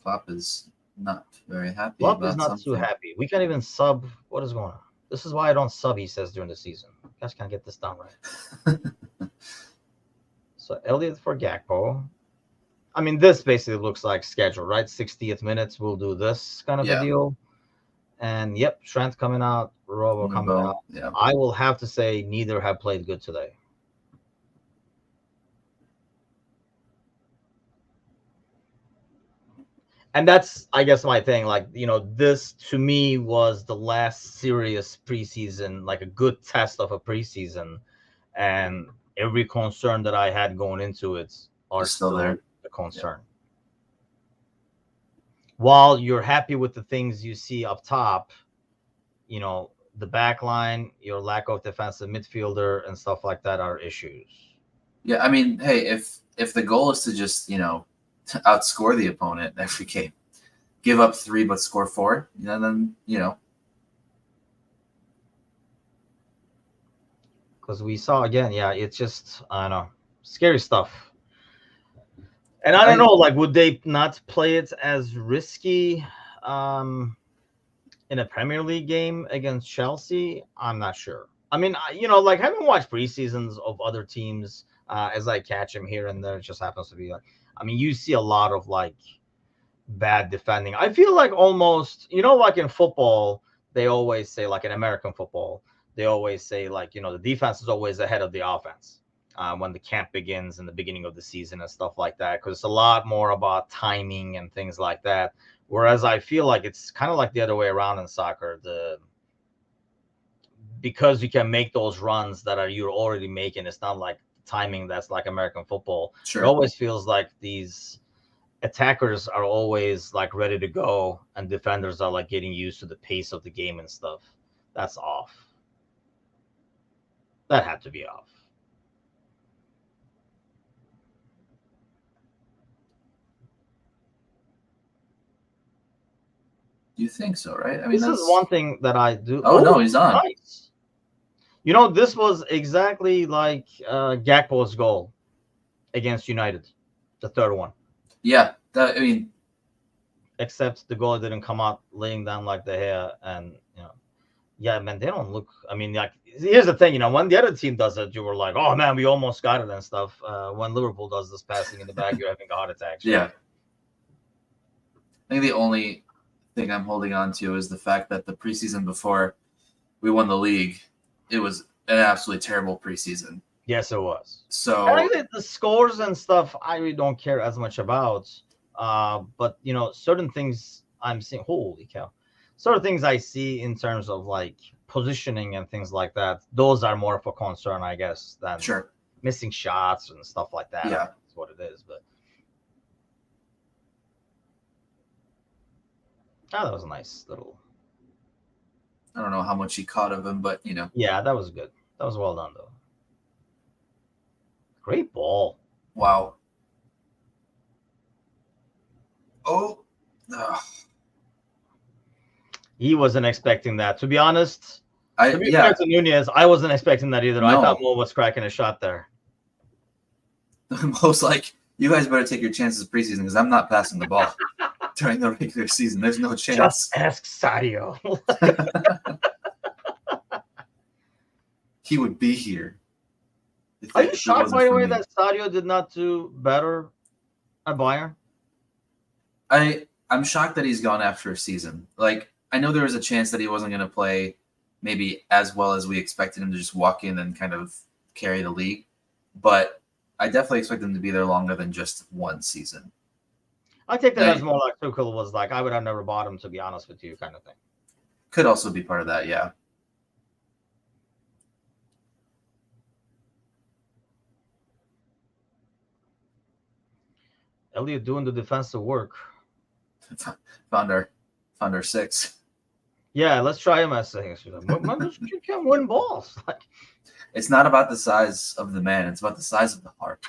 S2: Klopp is not very happy.
S1: Klopp is not too happy. We can't even sub. What is going on? This is why I don't sub, he says, during the season. You guys can't get this done right. So Elliott for Gakpo. I mean, this basically looks like schedule, right? 60th minutes, we'll do this kind of a deal. And yep, Trent coming out, Robo coming out.
S2: Yeah.
S1: I will have to say neither have played good today. And that's, I guess, my thing. Like, you know, this to me was the last serious preseason, like a good test of a preseason. And every concern that I had going into it are still there. A concern. Yeah. While you're happy with the things you see up top, you know, the back line, your lack of defensive midfielder and stuff like that are issues.
S2: Yeah, I mean, hey, if the goal is to just, you know, to outscore the opponent every game, give up 3 but score 4, then, you know.
S1: Because we saw again, yeah, it's just, I don't know, scary stuff. And I don't know, like, would they not play it as risky in a Premier League game against Chelsea? I'm not sure. I mean, you know, like, having watched preseasons of other teams as I catch them here and there, it just happens to be like, I mean, you see a lot of, like, bad defending. I feel like almost, you know, like in football, they always say, like in American football, they always say, like, you know, the defense is always ahead of the offense. When the camp begins in the beginning of the season and stuff like that, because it's a lot more about timing and things like that. Whereas I feel like it's kind of like the other way around in soccer. Because you can make those runs that you're already making, it's not like timing that's like American football. Sure. It always feels like these attackers are always like ready to go, and defenders are like getting used to the pace of the game and stuff. That's off. That had to be off.
S2: You think so, right? I mean,
S1: this is one thing that I do.
S2: Oh no, he's on.
S1: Nice. You know, this was exactly like Gakpo's goal against United, the third one.
S2: Yeah, I mean,
S1: except the goal didn't come out laying down like the hair, and you know, yeah, man, they don't look. I mean, like, here's the thing, you know, when the other team does it, you were like, oh man, we almost got it and stuff. When Liverpool does this passing in the back, you're having a heart attack. So.
S2: Yeah. I think the only thing I'm holding on to is the fact that the preseason before we won the league, it was an absolutely terrible preseason.
S1: Yes, it was.
S2: So
S1: Actually, the scores and stuff I really don't care as much about. But certain things I'm seeing. Holy cow! Certain things I see in terms of like positioning and things like that. Those are more of a concern, I guess, than
S2: sure,
S1: missing shots and stuff like that. I
S2: yeah,
S1: mean, that's what it is. But that was a nice little.
S2: I don't know how much he caught of him, but
S1: Yeah, that was good. That was well done, though. Great ball.
S2: wow. Oh, ugh.
S1: He wasn't expecting that. To be honest, to be
S2: yeah,
S1: fair to Nunez, I wasn't expecting that either. I thought
S2: no.
S1: Mo was cracking a shot there.
S2: Most like you guys better take your chances preseason because I'm not passing the ball during the regular season. There's no chance.
S1: Just ask Sadio.
S2: He would be here.
S1: Are you shocked, by the way, that Sadio did not do better at Bayern?
S2: I'm shocked that he's gone after a season. Like, I know there was a chance that he wasn't going to play maybe as well as we expected him to just walk in and kind of carry the league, but I definitely expect him to be there longer than just one season.
S1: I take that as more like Tuchel was like, I would have never bought him, to be honest with you, kind of thing.
S2: Could also be part of that, yeah.
S1: Elliot doing the defensive work.
S2: Found our 6.
S1: Yeah, let's try him as six. You can win balls.
S2: It's not about the size of the man; it's about the size of the heart.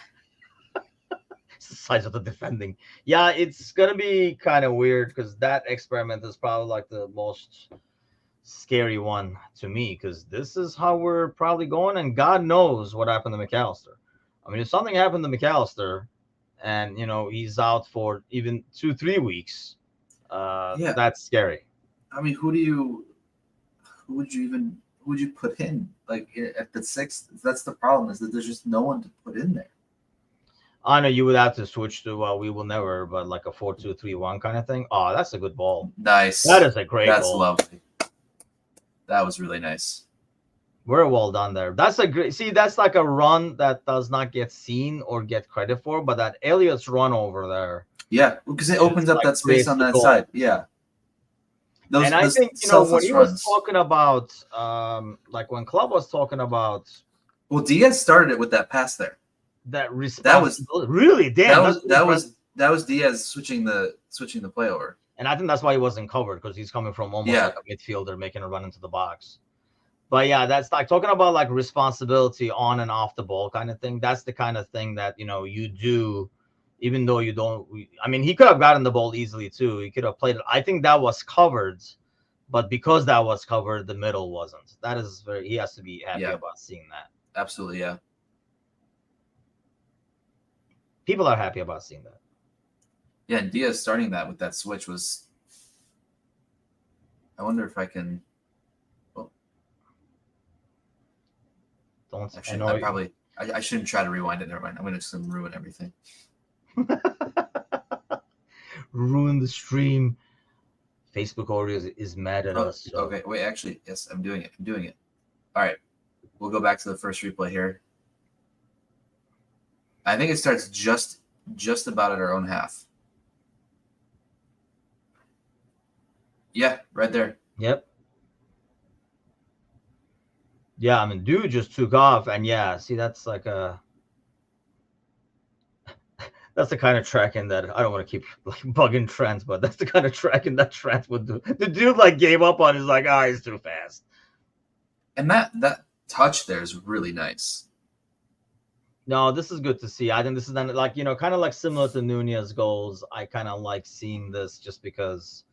S1: It's the size of the defending. Yeah, it's gonna be kind of weird because that experiment is probably like the most scary one to me because this is how we're probably going, and God knows what happened to McAllister. I mean, if something happened to McAllister, and he's out for even 2-3 weeks, that's scary.
S2: I mean, who would you put in like at the 6th? That's the problem, is that there's just no one to put in there.
S1: I know you would have to switch to we will never, but like a 4-2-3-1 kind of thing. Oh, that's a good ball.
S2: Nice.
S1: That is a great
S2: That's
S1: goal.
S2: lovely. That was really nice.
S1: Very well done there. That's a great. See, that's like a run that does not get seen or get credit for, but that Elliot's run over there.
S2: Yeah, because it opens up that space on that side. Yeah.
S1: I think when he was talking about, like when Club was talking about.
S2: Well, Diaz started it with that pass there.
S1: That was really damn.
S2: That was Diaz switching the play over.
S1: And I think that's why he wasn't covered, because he's coming from almost like a midfielder making a run into the box. But yeah, that's like talking about like responsibility on and off the ball kind of thing. That's the kind of thing that you do, even though you don't. I mean, he could have gotten the ball easily too. He could have played it. I think that was covered, but because that was covered, the middle wasn't. That is very. He has to be happy about seeing that.
S2: Absolutely, yeah.
S1: People are happy about seeing that.
S2: Yeah, and Diaz starting that with that switch was. I wonder if I can.
S1: Don't
S2: actually. I shouldn't try to rewind it. Never mind. I'm going to just ruin everything.
S1: Ruin the stream. Facebook Oreos is mad at us. So.
S2: Okay, wait. Actually, yes, I'm doing it. All right, we'll go back to the first replay here. I think it starts just about at our own half. Yeah, right there.
S1: Yep. Yeah, I mean, dude just took off, and yeah, see, that's like that's the kind of tracking that I don't want to keep like bugging Trent, but that's the kind of tracking that Trent would do. The dude like gave up on. He's like, he's too fast.
S2: And that touch there is really nice.
S1: No, this is good to see. I think this is then like kind of like similar to Nunez goals. I kind of like seeing this just because.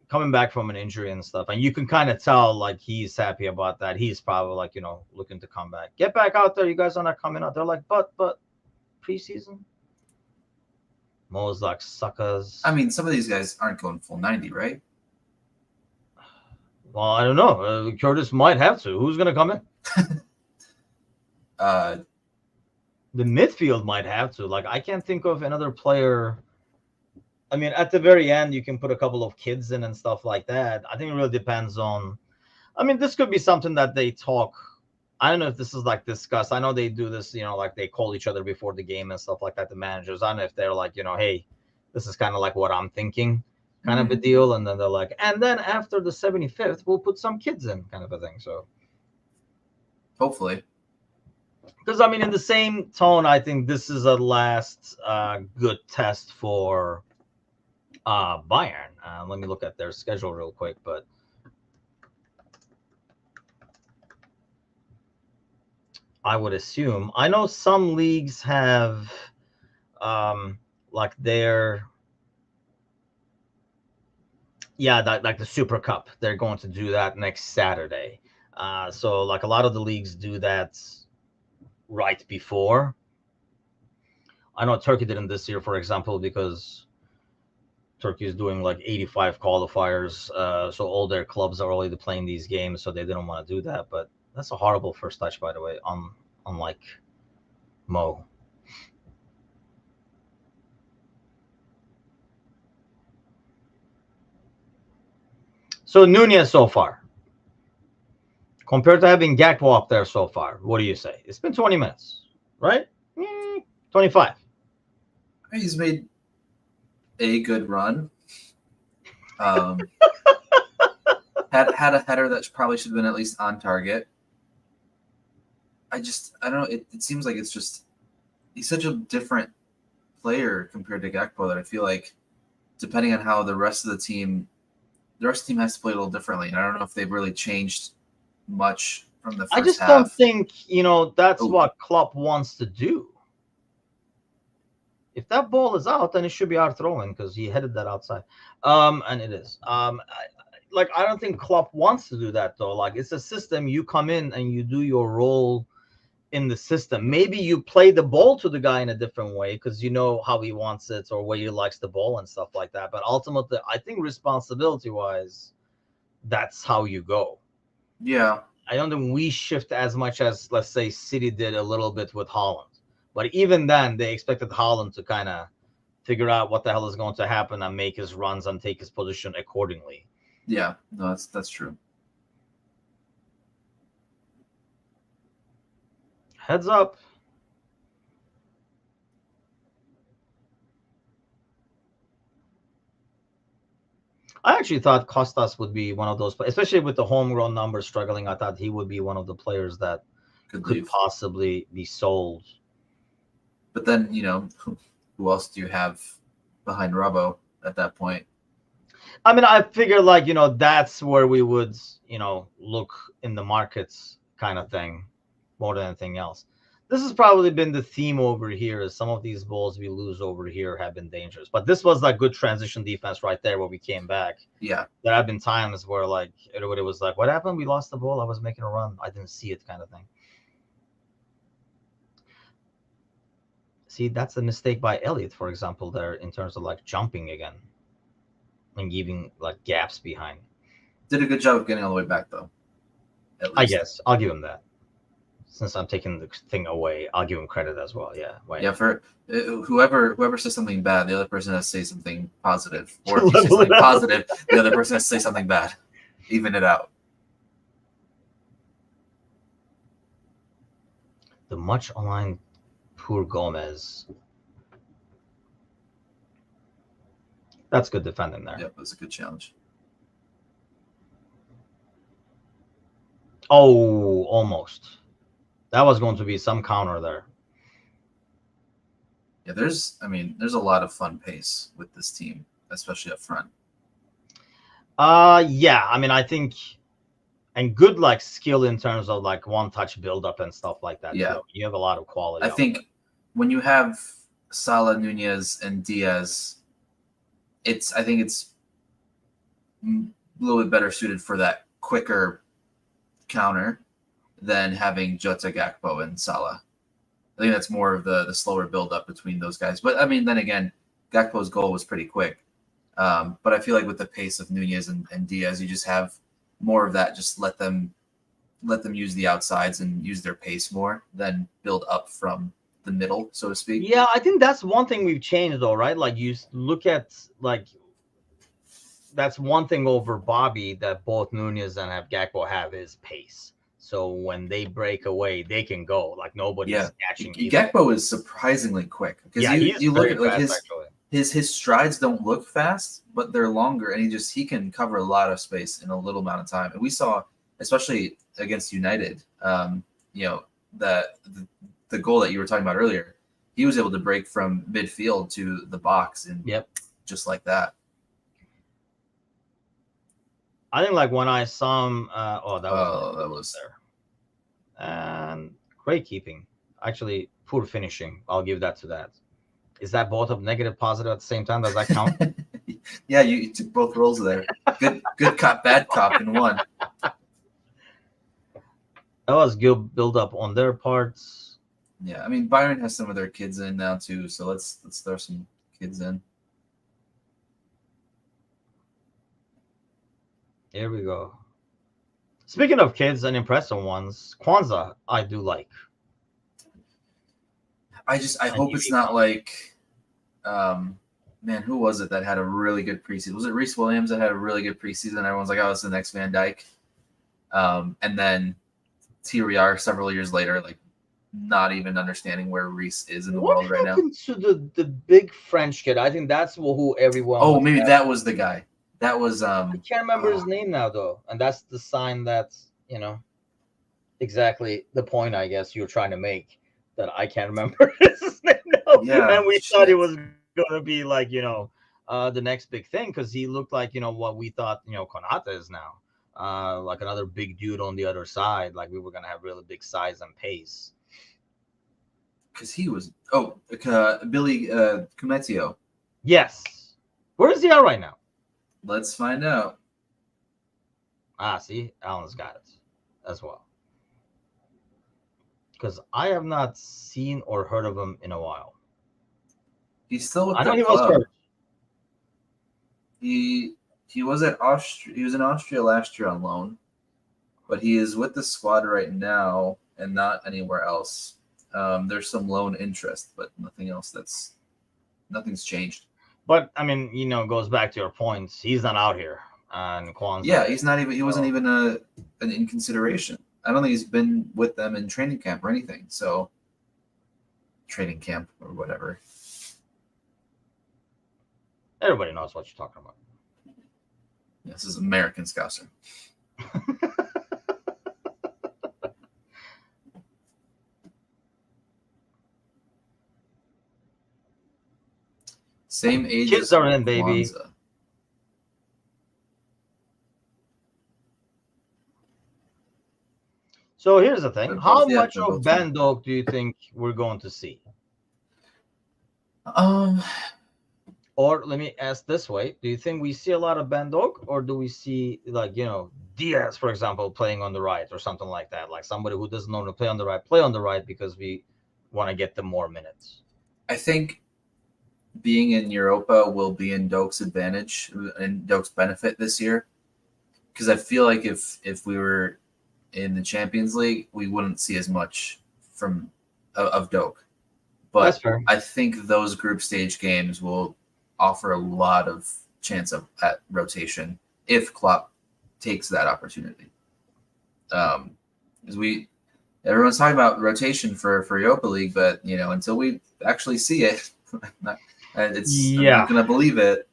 S1: Coming back from an injury and stuff, and you can kind of tell like he's happy about that. He's probably like looking to come back, get back out there. You guys are not coming out. They're like, but preseason. Mo's like suckers.
S2: I mean, some of these guys aren't going full 90, right?
S1: Well, I don't know. Curtis might have to. Who's gonna come in? The midfield might have to. Like, I can't think of another player I mean, at the very end, you can put a couple of kids in and stuff like that. I think it really depends on. I mean, this could be something that they talk. I don't know if this is like discussed. I know they do this, like they call each other before the game and stuff like that. The managers. I don't know if they're like, hey, this is kind of like what I'm thinking, kind of a deal. And then they're like, and then after the 75th, we'll put some kids in, kind of a thing. So
S2: hopefully.
S1: Because I mean, in the same tone, I think this is a last good test for Bayern. Let me look at their schedule real quick, but I would assume I know some leagues have like their like the Super Cup. They're going to do that next Saturday. So like a lot of the leagues do that right before. I know Turkey didn't this year, for example, because Turkey is doing like 85 qualifiers. So all their clubs are already playing these games, so they didn't want to do that. But that's a horrible first touch, by the way, unlike Mo. So Nunez so far, compared to having Gakpo up there so far, what do you say? It's been 20 minutes, right? 25.
S2: He's made a good run. Had a header that probably should have been at least on target. I don't know. It seems like it's just he's such a different player compared to Gakpo that I feel like depending on how the rest of the team has to play a little differently. And I don't know if they've really changed much from the first half.
S1: I just don't think, that's what Klopp wants to do. If that ball is out, then it should be our throw-in because he headed that outside. And it is. I don't think Klopp wants to do that, though. Like, it's a system. You come in and you do your role in the system. Maybe you play the ball to the guy in a different way because you know how he wants it or where he likes the ball and stuff like that. But ultimately, I think responsibility-wise, that's how you go.
S2: Yeah.
S1: I don't think we shift as much as, let's say, City did a little bit with Haaland. But even then, they expected Haaland to kind of figure out what the hell is going to happen and make his runs and take his position accordingly.
S2: Yeah, no, that's true.
S1: Heads up. I actually thought Costas would be one of those, especially with the homegrown numbers struggling. I thought he would be one of the players that could possibly be sold.
S2: But then, who else do you have behind Robbo at that point?
S1: I mean, I figure that's where we would, look in the markets kind of thing more than anything else. This has probably been the theme over here is some of these balls we lose over here have been dangerous. But this was that good transition defense right there where we came back.
S2: Yeah.
S1: There have been times where everybody was like, what happened? We lost the ball. I was making a run. I didn't see it kind of thing. See, that's a mistake by Elliott, for example, there in terms of jumping again and giving gaps behind.
S2: Did a good job of getting all the way back though.
S1: I guess I'll give him that. Since I'm taking the thing away, I'll give him credit as well. Yeah.
S2: Yeah. For whoever says something bad, the other person has to say something positive, or if you say something positive, the other person has to say something bad. Even it out.
S1: The much online poor Gomez. That's good defending there.
S2: Yep, it was a good challenge.
S1: Oh, almost. That was going to be some counter there.
S2: Yeah, there's a lot of fun pace with this team, especially up front.
S1: Yeah, I think, and good skill in terms of one-touch build-up and stuff like that.
S2: Yeah,
S1: too. You have a lot of quality.
S2: I think when you have Salah, Nunez, and Diaz, I think it's a little bit better suited for that quicker counter than having Jota, Gakpo, and Salah. I think that's more of the slower build-up between those guys. But, then again, Gakpo's goal was pretty quick. But I feel like with the pace of Nunez and Diaz, you just have more of that. Just let them use the outsides and use their pace more than build up from the middle, so to speak.
S1: Yeah, I think that's one thing we've changed though, right? Like you look at like that's one thing over Bobby that both Nunez and Gakpo have is pace. So when they break away, they can go. Like nobody's
S2: Yeah,
S1: catching either.
S2: Gakpo is surprisingly quick because
S1: Yeah, he's
S2: you look
S1: very
S2: at like
S1: fast actually.
S2: his strides don't look fast, but they're longer, and he can cover a lot of space in a little amount of time. And we saw, especially against United, you know, the goal that you were talking about earlier, he was able to break from midfield to the box and just like that.
S1: I think like when I saw him, that
S2: was
S1: there, and great keeping. Actually, poor finishing. I'll give that to that. Is that both of negative, positive at the same time? Does that count?
S2: Yeah, you took both roles there. Good cop, bad cop in one.
S1: That was good build up on their parts.
S2: Yeah, I mean Bayern has some of their kids in now too, so let's throw some kids in.
S1: Here we go. Speaking of kids and impressive ones, Kwanzaa I do like.
S2: I hope it's not like, man, who was it that had a really good preseason? Was it Reece Williams that had a really good preseason? Everyone's like, oh, it's the next Van Dijk. And then here we are several years later, like not even understanding where Reece is in the world right now.
S1: What happened to the big French kid? I think that's who everyone.
S2: Oh, maybe that was the guy. That was.
S1: I can't remember his name now, though, and that's the sign that's exactly the point I guess you're trying to make. That I can't remember his name now.
S2: Yeah,
S1: and we thought it was going to be like the next big thing because he looked like what we thought Konata is now, like another big dude on the other side. Like we were going to have really big size and pace.
S2: Because he was Billy Cumetio.
S1: Yes, where is he at right now?
S2: Let's find out.
S1: See, Alan's got it as well. Because I have not seen or heard of him in a while.
S2: He's still with
S1: I know
S2: the
S1: he
S2: club.
S1: was hurt.
S2: He was at Austria. He was in Austria last year on loan, but he is with the squad right now and not anywhere else. There's some loan interest, but nothing else. Nothing's changed.
S1: But I mean, goes back to your points. He's not out here, and Kwanzaa.
S2: Yeah, he's not even. He wasn't even in consideration. I don't think he's been with them in training camp or anything. So, training camp or whatever.
S1: Everybody knows what you're talking about.
S2: This is American Scouser. Same age
S1: Kids
S2: as
S1: are in, baby.
S2: Kwanzaa.
S1: So here's the thing. How much of Van Dijk do you think we're going to see? Or let me ask this way. Do you think we see a lot of Van Dijk, or do we see Diaz, for example, playing on the right or something like that? Like somebody who doesn't know to play on the right because we want to get them more minutes.
S2: I think being in Europa will be in Dok's advantage and Dok's benefit this year. Because I feel like if we were in the Champions League, we wouldn't see as much of Dok. But
S1: that's fair.
S2: I think those group stage games will offer a lot of chance at rotation if Klopp takes that opportunity. Because everyone's talking about rotation for Europa League, but until we actually see it, I'm not going to believe it.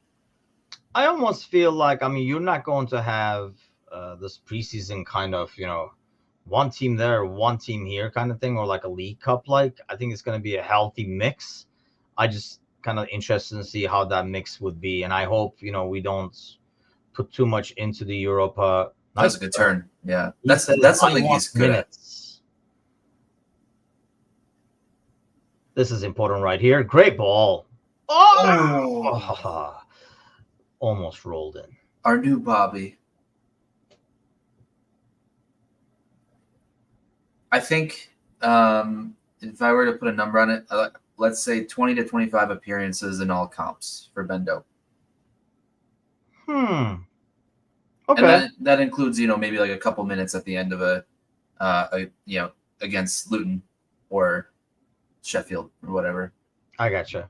S1: I almost feel like you're not going to have this preseason kind of one team there, one team here kind of thing, or like a League Cup. I think it's going to be a healthy mix. I just kind of interested to see how that mix would be, and I hope we don't put too much into the Europa.
S2: That's a good turn. Yeah, that's something he's good at.
S1: This is important right here. Great ball. Oh! Almost rolled in.
S2: Our new Bobby. I think if I were to put a number on it, let's say 20 to 25 appearances in all comps for Bendo.
S1: Okay.
S2: And that includes, maybe like a couple minutes at the end of against Luton or Sheffield or whatever.
S1: I gotcha.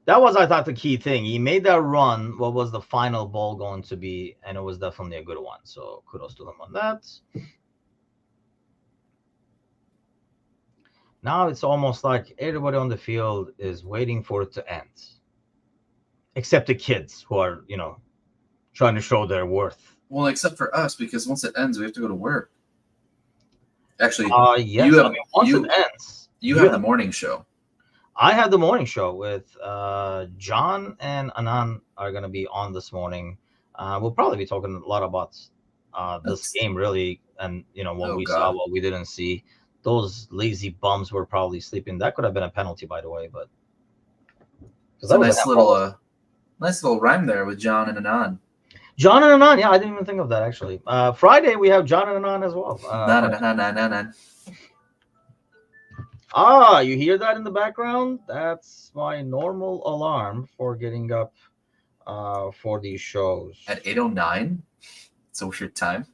S1: That was, I thought, the key thing. He made that run. What was the final ball going to be? And it was definitely a good one. So kudos to him on that. Now it's almost like everybody on the field is waiting for it to end, except the kids who are, trying to show their worth.
S2: Well, except for us, because once it ends, we have to go to work. Actually,
S1: yes. Once it ends,
S2: you have the morning show.
S1: I have the morning show with John and Anand are going to be on this morning. We'll probably be talking a lot about this game, really, and what we saw, what we didn't see. Those lazy bums were probably sleeping. That could have been a penalty, by the way, but
S2: it's a nice little rhyme there with John and Anand.
S1: John and Anand, yeah, I didn't even think of that actually. Friday we have John and Anand as well. You hear that in the background? That's my normal alarm for getting up for these shows.
S2: At 8:09? So what's your time?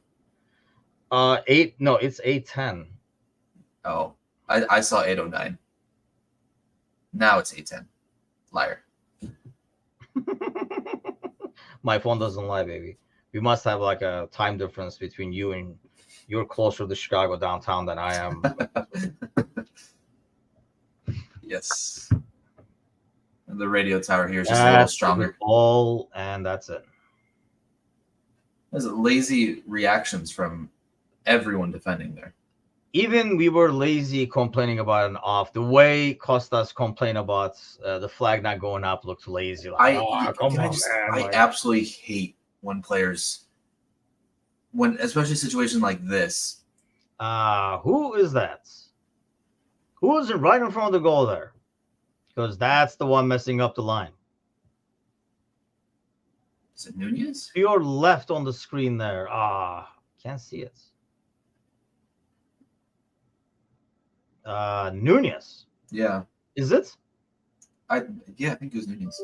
S1: It's 8:10.
S2: Oh, I saw 8:09. Now it's 8:10. Liar.
S1: My phone doesn't lie, baby. We must have like a time difference between you, and you're closer to Chicago downtown than I am.
S2: Yes. And the radio tower here is just a little stronger.
S1: All, and that's it.
S2: There's lazy reactions from everyone defending there.
S1: Even we were lazy complaining about an off. The way Costas complained about the flag not going up looked lazy. Like,
S2: I absolutely hate when players, especially a situation like this.
S1: Who is that? Who is right in front of the goal there? Because that's the one messing up the line.
S2: Is it Nunez?
S1: To your left on the screen there. Can't see it. Nunez.
S2: Yeah.
S1: Is it?
S2: I think it was Nunez.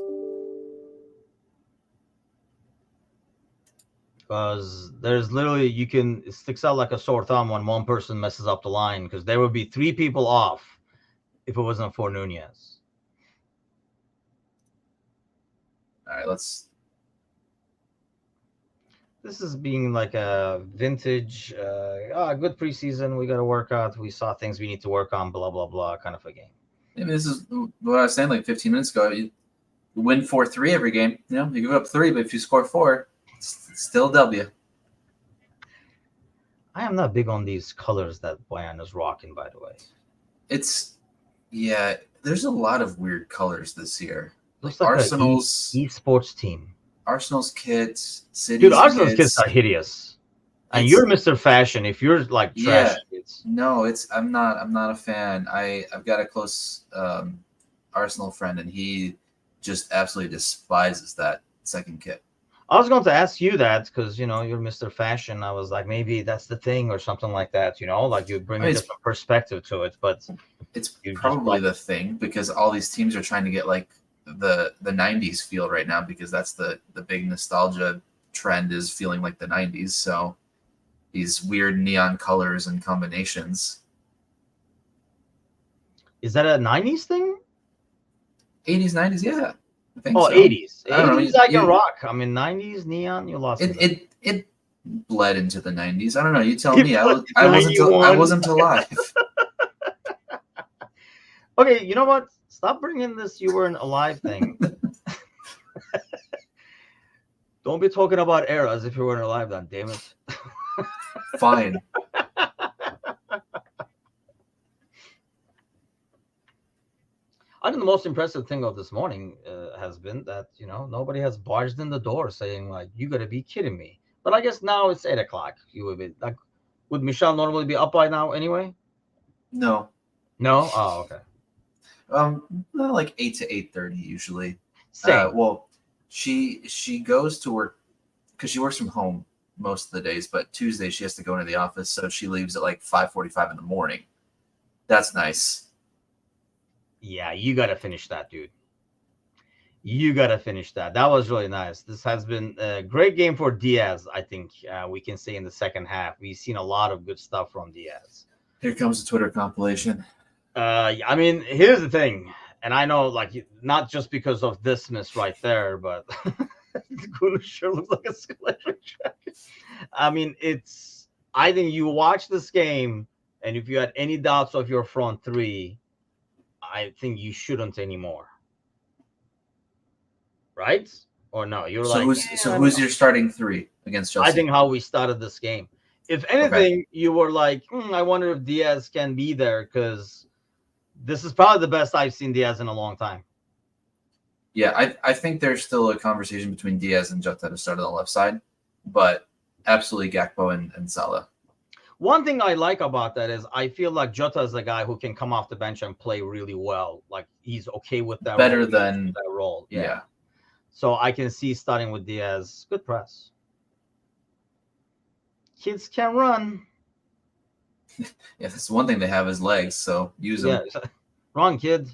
S1: Because there's literally, it sticks out like a sore thumb when one person messes up the line, because there would be 3 people off if it wasn't for Nunez.
S2: All right,
S1: This is being like a vintage, good preseason. We got to work out. We saw things we need to work on, blah, blah, blah, kind of a game.
S2: Maybe this is what I was saying like 15 minutes ago. You win 4-3 every game. You give up 3, but if you score 4, it's still a W.
S1: I am not big on these colors that Bayern is rocking, by the way.
S2: There's a lot of weird colors this year.
S1: Looks like
S2: Arsenal's
S1: esports team.
S2: Arsenal's kits, City's
S1: dude, Arsenal's kits are hideous. And you're Mr. Fashion. If you're like trash kits.
S2: No, I'm not a fan. I've got a close Arsenal friend, and he just absolutely despises that second kit.
S1: I was going to ask you that because you're Mr. Fashion. I was like, maybe that's the thing or something like that. Like you bring a different perspective to it, but
S2: it's probably the thing because all these teams are trying to get like the 90s feel right now because that's the big nostalgia trend is feeling like the 90s. So these weird neon colors and combinations.
S1: Is that a 90s thing?
S2: 80s, 90s, yeah. I think
S1: 80s. 80s I can rock. I mean, 90s neon, you lost
S2: it. It bled into the 90s. I don't know. You tell me. I wasn't alive.
S1: Okay, you know what? Stop bringing this you weren't alive thing. Don't be talking about eras if you weren't alive then, damn it.
S2: Fine.
S1: I think the most impressive thing of this morning has been that, nobody has barged in the door saying, like, you got to be kidding me. But I guess now it's 8 o'clock. You would be like, would Michelle normally be up by now anyway?
S2: No.
S1: No? Oh, okay.
S2: Like 8 to 8:30 usually.
S1: Same.
S2: Well, she goes to work because she works from home most of the days, but Tuesday she has to go into the office, so she leaves at like 5:45 in the morning. That's nice.
S1: Yeah, you got to finish that, dude. You gotta finish that. That was really nice. This has been a great game for Diaz. I think we can say in the second half we've seen a lot of good stuff from Diaz.
S2: Here comes the Twitter compilation.
S1: I mean, here's the thing, and I know, like, not just because of this miss right there, but Kuna sure looks like a electric jacket. I mean, it's. I think you watch this game, and if you had any doubts of your front three, I think you shouldn't anymore. Right? Or no? You're
S2: So
S1: like,
S2: who's your starting three against
S1: I
S2: Chelsea?
S1: think how we started this game. If
S2: Okay.
S1: anything, you were like, I wonder if Diaz can be there because this is probably the best I've seen Diaz in a long time.
S2: Yeah, I think there's still a conversation between Diaz and Jota to start on the left side, but absolutely Gakpo and Salah.
S1: One thing I like about that is I feel like Jota is a guy who can come off the bench and play really well. Like he's okay with that
S2: Better
S1: role.
S2: than
S1: That role.
S2: yeah.
S1: So I can see starting with Diaz. Good press. Kids can run.
S2: Yeah, that's one thing they have is legs, so use them.
S1: Yeah. Run, kid.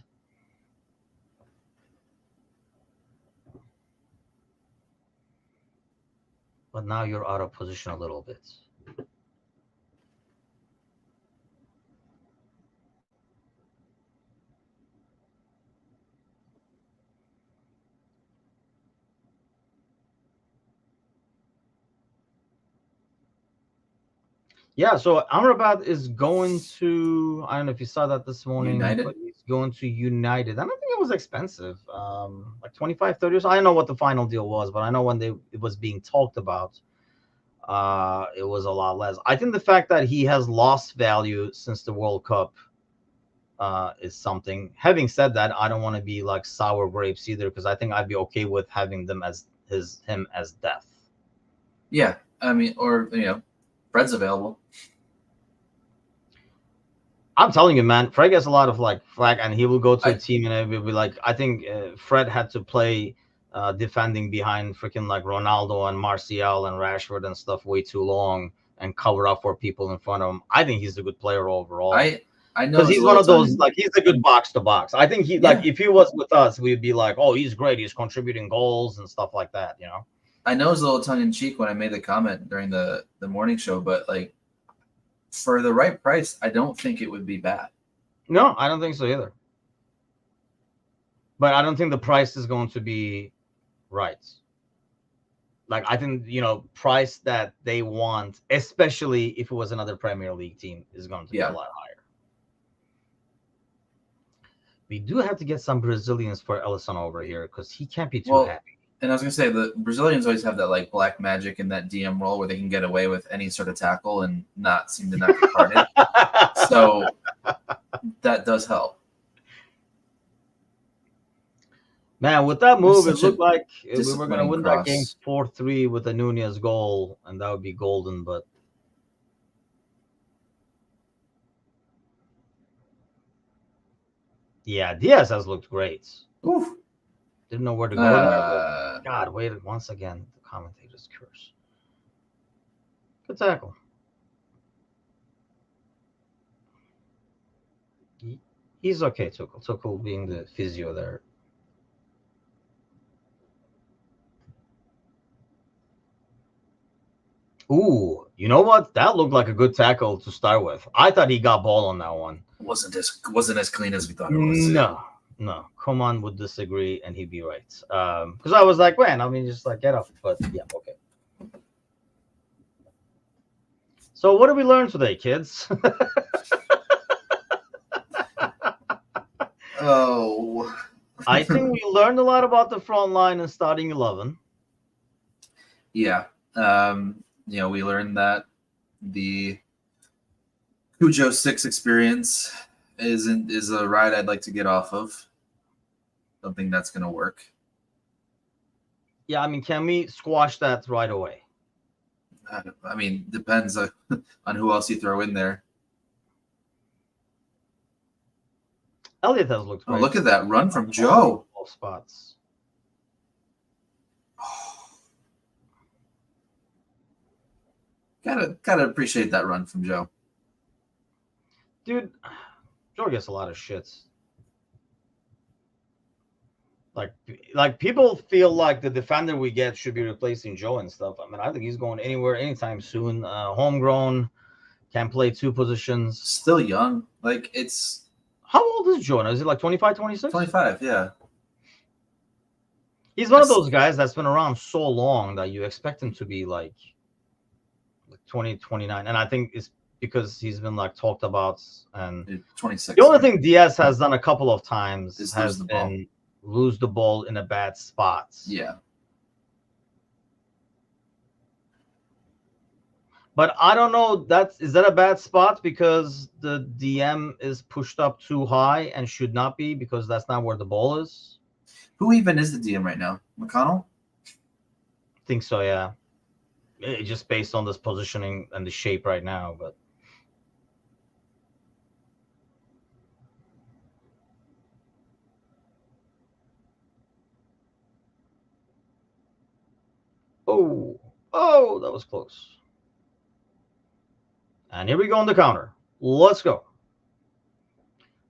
S1: But now you're out of position a little bit. Yeah, so Amrabat is going to, I don't know if you saw that this morning,
S2: United?
S1: but he's going to United. I don't think it was expensive, like 25, 30 years. I don't know what the final deal was, but I know when it was being talked about, it was a lot less. I think the fact that he has lost value since the World Cup is something. Having said that, I don't want to be like sour grapes either, because I think I'd be okay with having them as him as death.
S2: Yeah, I mean, or Fred's available.
S1: I'm telling you, man, Fred gets a lot of like flack, and he will go to a team and it will be like, I think Fred had to play defending behind freaking like Ronaldo and Martial and Rashford and stuff way too long and cover up for people in front of him. I think he's a good player overall.
S2: I know
S1: Because he's one of those, like, he's a good box to box. I think like, if he was with us, we'd be like, oh, he's great. He's contributing goals and stuff like that, you know?
S2: I know it's a little tongue in cheek when I made the comment during the morning show, but like for the right price, I don't think it would be bad.
S1: No, I don't think so either. But I don't think the price is going to be right. Like, I think, price that they want, especially if it was another Premier League team, is going to be a lot higher. We do have to get some Brazilians for Ellison over here because he can't be too happy.
S2: And I was going to say, the Brazilians always have that like black magic in that DM role where they can get away with any sort of tackle and not seem to not get carded. So that does help.
S1: Man, with that move, it looked like we were going to win that game 4-3 with a Nunez goal, and that would be golden, but yeah, Diaz has looked great.
S2: Oof.
S1: Didn't know where to go there. But God, wait, once again, the commentators curse. Good tackle. He's okay, Tuchel. Tuchel being the physio there. Ooh, you know what? That looked like a good tackle to start with. I thought he got ball on that one.
S2: Wasn't as clean as we thought it was.
S1: No. Coman would disagree, and he'd be right. Because I was like, man, I mean, just like get up. But yeah, okay. So what did we learn today, kids?
S2: Oh.
S1: I think we learned a lot about the front line and starting 11.
S2: Yeah. We learned that the Cujo 6 experience is a ride I'd like to get off of. Don't think that's going to work.
S1: Yeah, I mean, can we squash that right away?
S2: I mean, depends on who else you throw in there.
S1: Elliot has looked great.
S2: Oh, look at that run from Joe.
S1: All spots.
S2: Gotta appreciate that run from Joe.
S1: Dude, Joe gets a lot of shits. Like people feel like the defender we get should be replacing Joe and stuff. I mean, I think he's going anywhere anytime soon. Homegrown, can play two positions.
S2: Still young. Like, it's
S1: How old is Joe? Is he like 25, 26?
S2: 25, yeah.
S1: He's one of those guys that's been around so long that you expect him to be like 20, 29. And I think it's because he's been like talked about. And
S2: 26.
S1: the only thing Diaz has done a couple of times has been
S2: ball.
S1: Lose the ball in a bad spot.
S2: Yeah.
S1: But I don't know. Is that a bad spot because the DM is pushed up too high and should not be, because that's not where the ball is?
S2: Who even is the DM right now? McConnell?
S1: I think so, yeah. Just based on this positioning and the shape right now, but oh, that was close. And here we go on the counter. Let's go.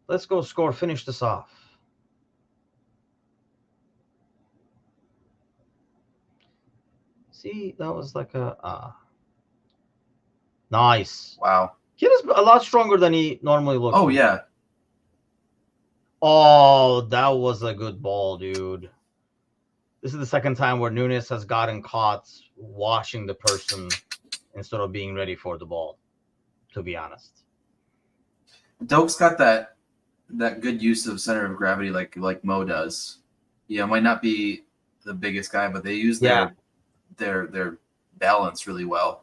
S1: Let's go score. Finish this off. See, that was like a nice.
S2: Wow.
S1: Kid is a lot stronger than he normally looks.
S2: Oh, yeah.
S1: Oh, that was a good ball, dude. This is the second time where Nunes has gotten caught washing the person instead of being ready for the ball, to be honest.
S2: Doak's got that good use of center of gravity like Mo does. Yeah, might not be the biggest guy, but they use their balance really well.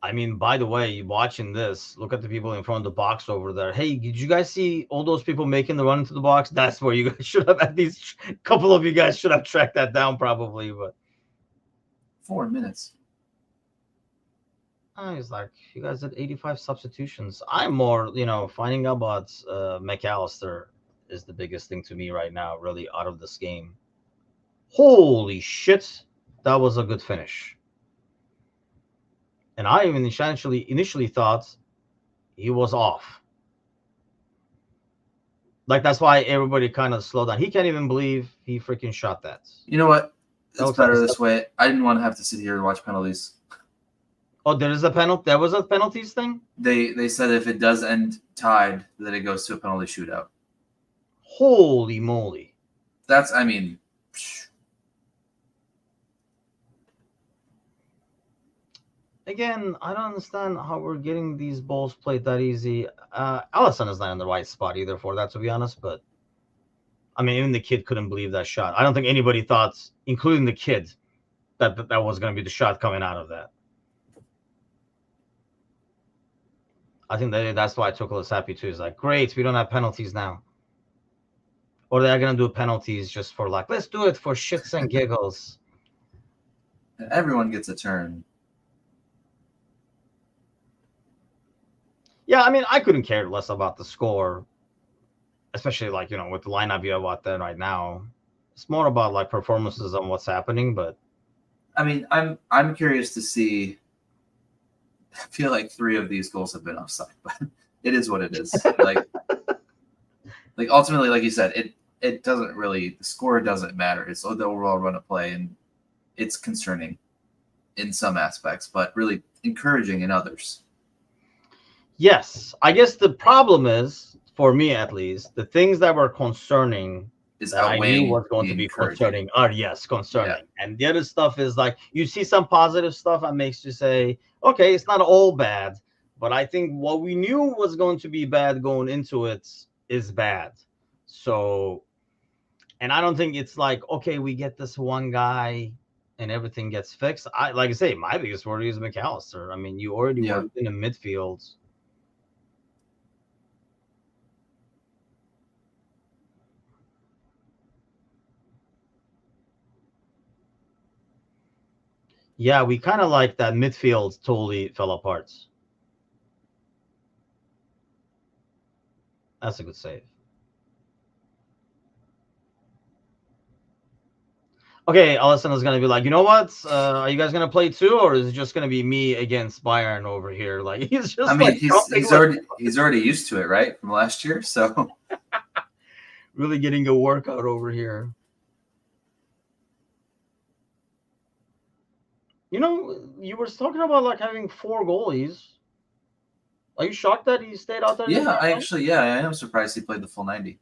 S1: I mean, by the way, watching this, look at the people in front of the box over there. Hey, did you guys see all those people making the run into the box? That's where you guys should have, at least a couple of you guys should have tracked that down probably. But
S2: 4 minutes.
S1: He's like, you guys did 85 substitutions. I'm more, finding out about McAllister is the biggest thing to me right now, really, out of this game. Holy shit, that was a good finish. And I even initially thought he was off. Like, that's why everybody kind of slowed down. He can't even believe he freaking shot that.
S2: You know what? It's better this way. I didn't want to have to sit here and watch penalties.
S1: Oh, there is a penalty? There was a penalties thing?
S2: They said if it does end tied, that it goes to a penalty shootout.
S1: Holy moly.
S2: That's, I mean...
S1: Again, I don't understand how we're getting these balls played that easy. Alisson is not in the right spot either for that, to be honest. But, I mean, even the kid couldn't believe that shot. I don't think anybody thought, including the kid, that was going to be the shot coming out of that. I think that's why Tuchel happy too. He's like, great, we don't have penalties now. Or they're going to do penalties just for like, let's do it for shits and giggles.
S2: Everyone gets a turn.
S1: Yeah, I mean, I couldn't care less about the score, especially like, with the lineup you have out there right now. It's more about like performances and what's happening, but
S2: I mean, I'm curious to see. I feel like 3 of these goals have been offside, but it is what it is. like ultimately, like you said, it doesn't really, the score doesn't matter. It's the overall run of play, and it's concerning in some aspects, but really encouraging in others.
S1: Yes, I guess the problem is, for me at least, the things that were concerning
S2: is
S1: that I knew was going to be concerning are concerning. Yeah. And the other stuff is like, you see some positive stuff that makes you say, okay, it's not all bad. But I think what we knew was going to be bad going into it is bad. So, and I don't think it's like, okay, we get this one guy and everything gets fixed. Like I say, my biggest worry is McAllister. I mean, you already were in the midfield. Yeah, we kind of like that midfield totally fell apart. That's a good save. Okay, Alisson is going to be like, you know what? Are you guys going to play too, or is it just going to be me against Bayern over here? Like, he's just.
S2: I mean, he's already used to it, right, from last year. So
S1: Really getting a workout over here. You know, you were talking about like having 4 goalies. Are you shocked that he stayed out there the
S2: Yeah,
S1: entire
S2: I
S1: time?
S2: actually, yeah, I am surprised he played the full 90.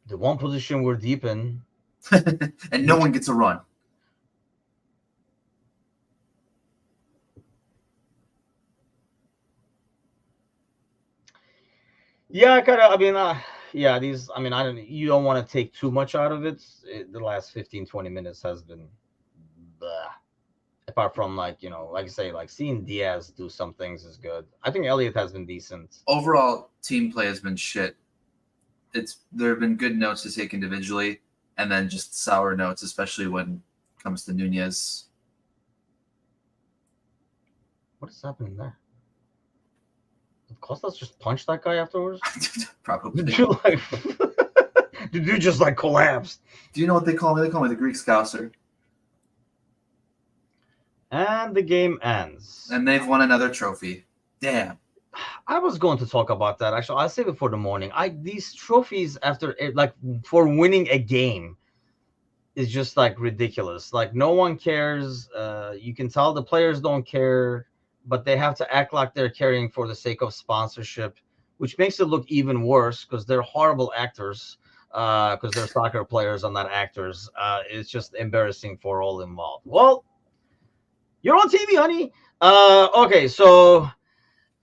S1: The one position we're deep in,
S2: And no one gets a run.
S1: yeah, kind of. I mean, yeah, these. I mean, I don't. You don't want to take too much out of it. The last 15, 20 minutes has been, blah. Apart from like like I say, like seeing Diaz do some things is good. I think Elliott has been decent.
S2: Overall, team play has been shit. There have been good notes to take individually, and then just sour notes, especially when it comes to Nunez.
S1: What is happening there? Did Costas just punch that guy afterwards?
S2: Probably.
S1: Did you like? Did you just like collapse?
S2: Do you know what they call me? They call me the Greek Scouser.
S1: And the game ends.
S2: And they've won another trophy. Damn.
S1: I was going to talk about that actually. I'll save it for the morning. These trophies after like for winning a game is just like ridiculous. Like no one cares. You can tell the players don't care, but they have to act like they're caring for the sake of sponsorship, which makes it look even worse because they're horrible actors. Because they're soccer players and not actors. It's just embarrassing for all involved. Well, you're on TV, honey. Okay, so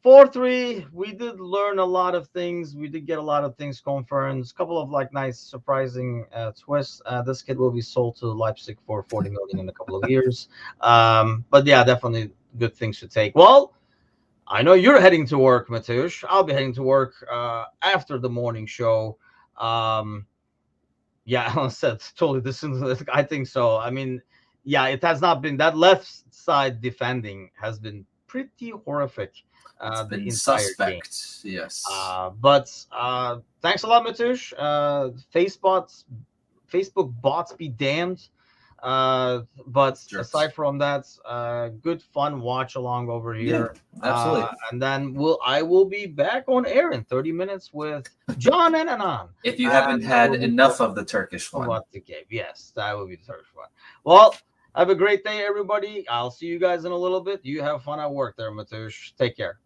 S1: 4-3, we did learn a lot of things. We did get a lot of things confirmed. A couple of like nice surprising twists. This kid will be sold to Leipzig for 40 million in a couple of years. But yeah, definitely good things to take. Well, I know you're heading to work, Mateusz. I'll be heading to work after the morning show. Yeah, I said totally this. I think so. I mean, yeah, it has not been that left side defending has been pretty horrific.
S2: It's
S1: The
S2: been
S1: entire game.
S2: suspect. Yes.
S1: But thanks a lot, Matush. Facebook bots be damned. But
S2: Jerks.
S1: aside from that, good fun watch along over here.
S2: Yeah, absolutely.
S1: And then I will be back on air in 30 minutes with John and Anan.
S2: If you haven't had enough of the Turkish one.
S1: About the game. Yes, that will be the Turkish one. Well, have a great day, everybody. I'll see you guys in a little bit. You have fun at work there, Matush. Take care.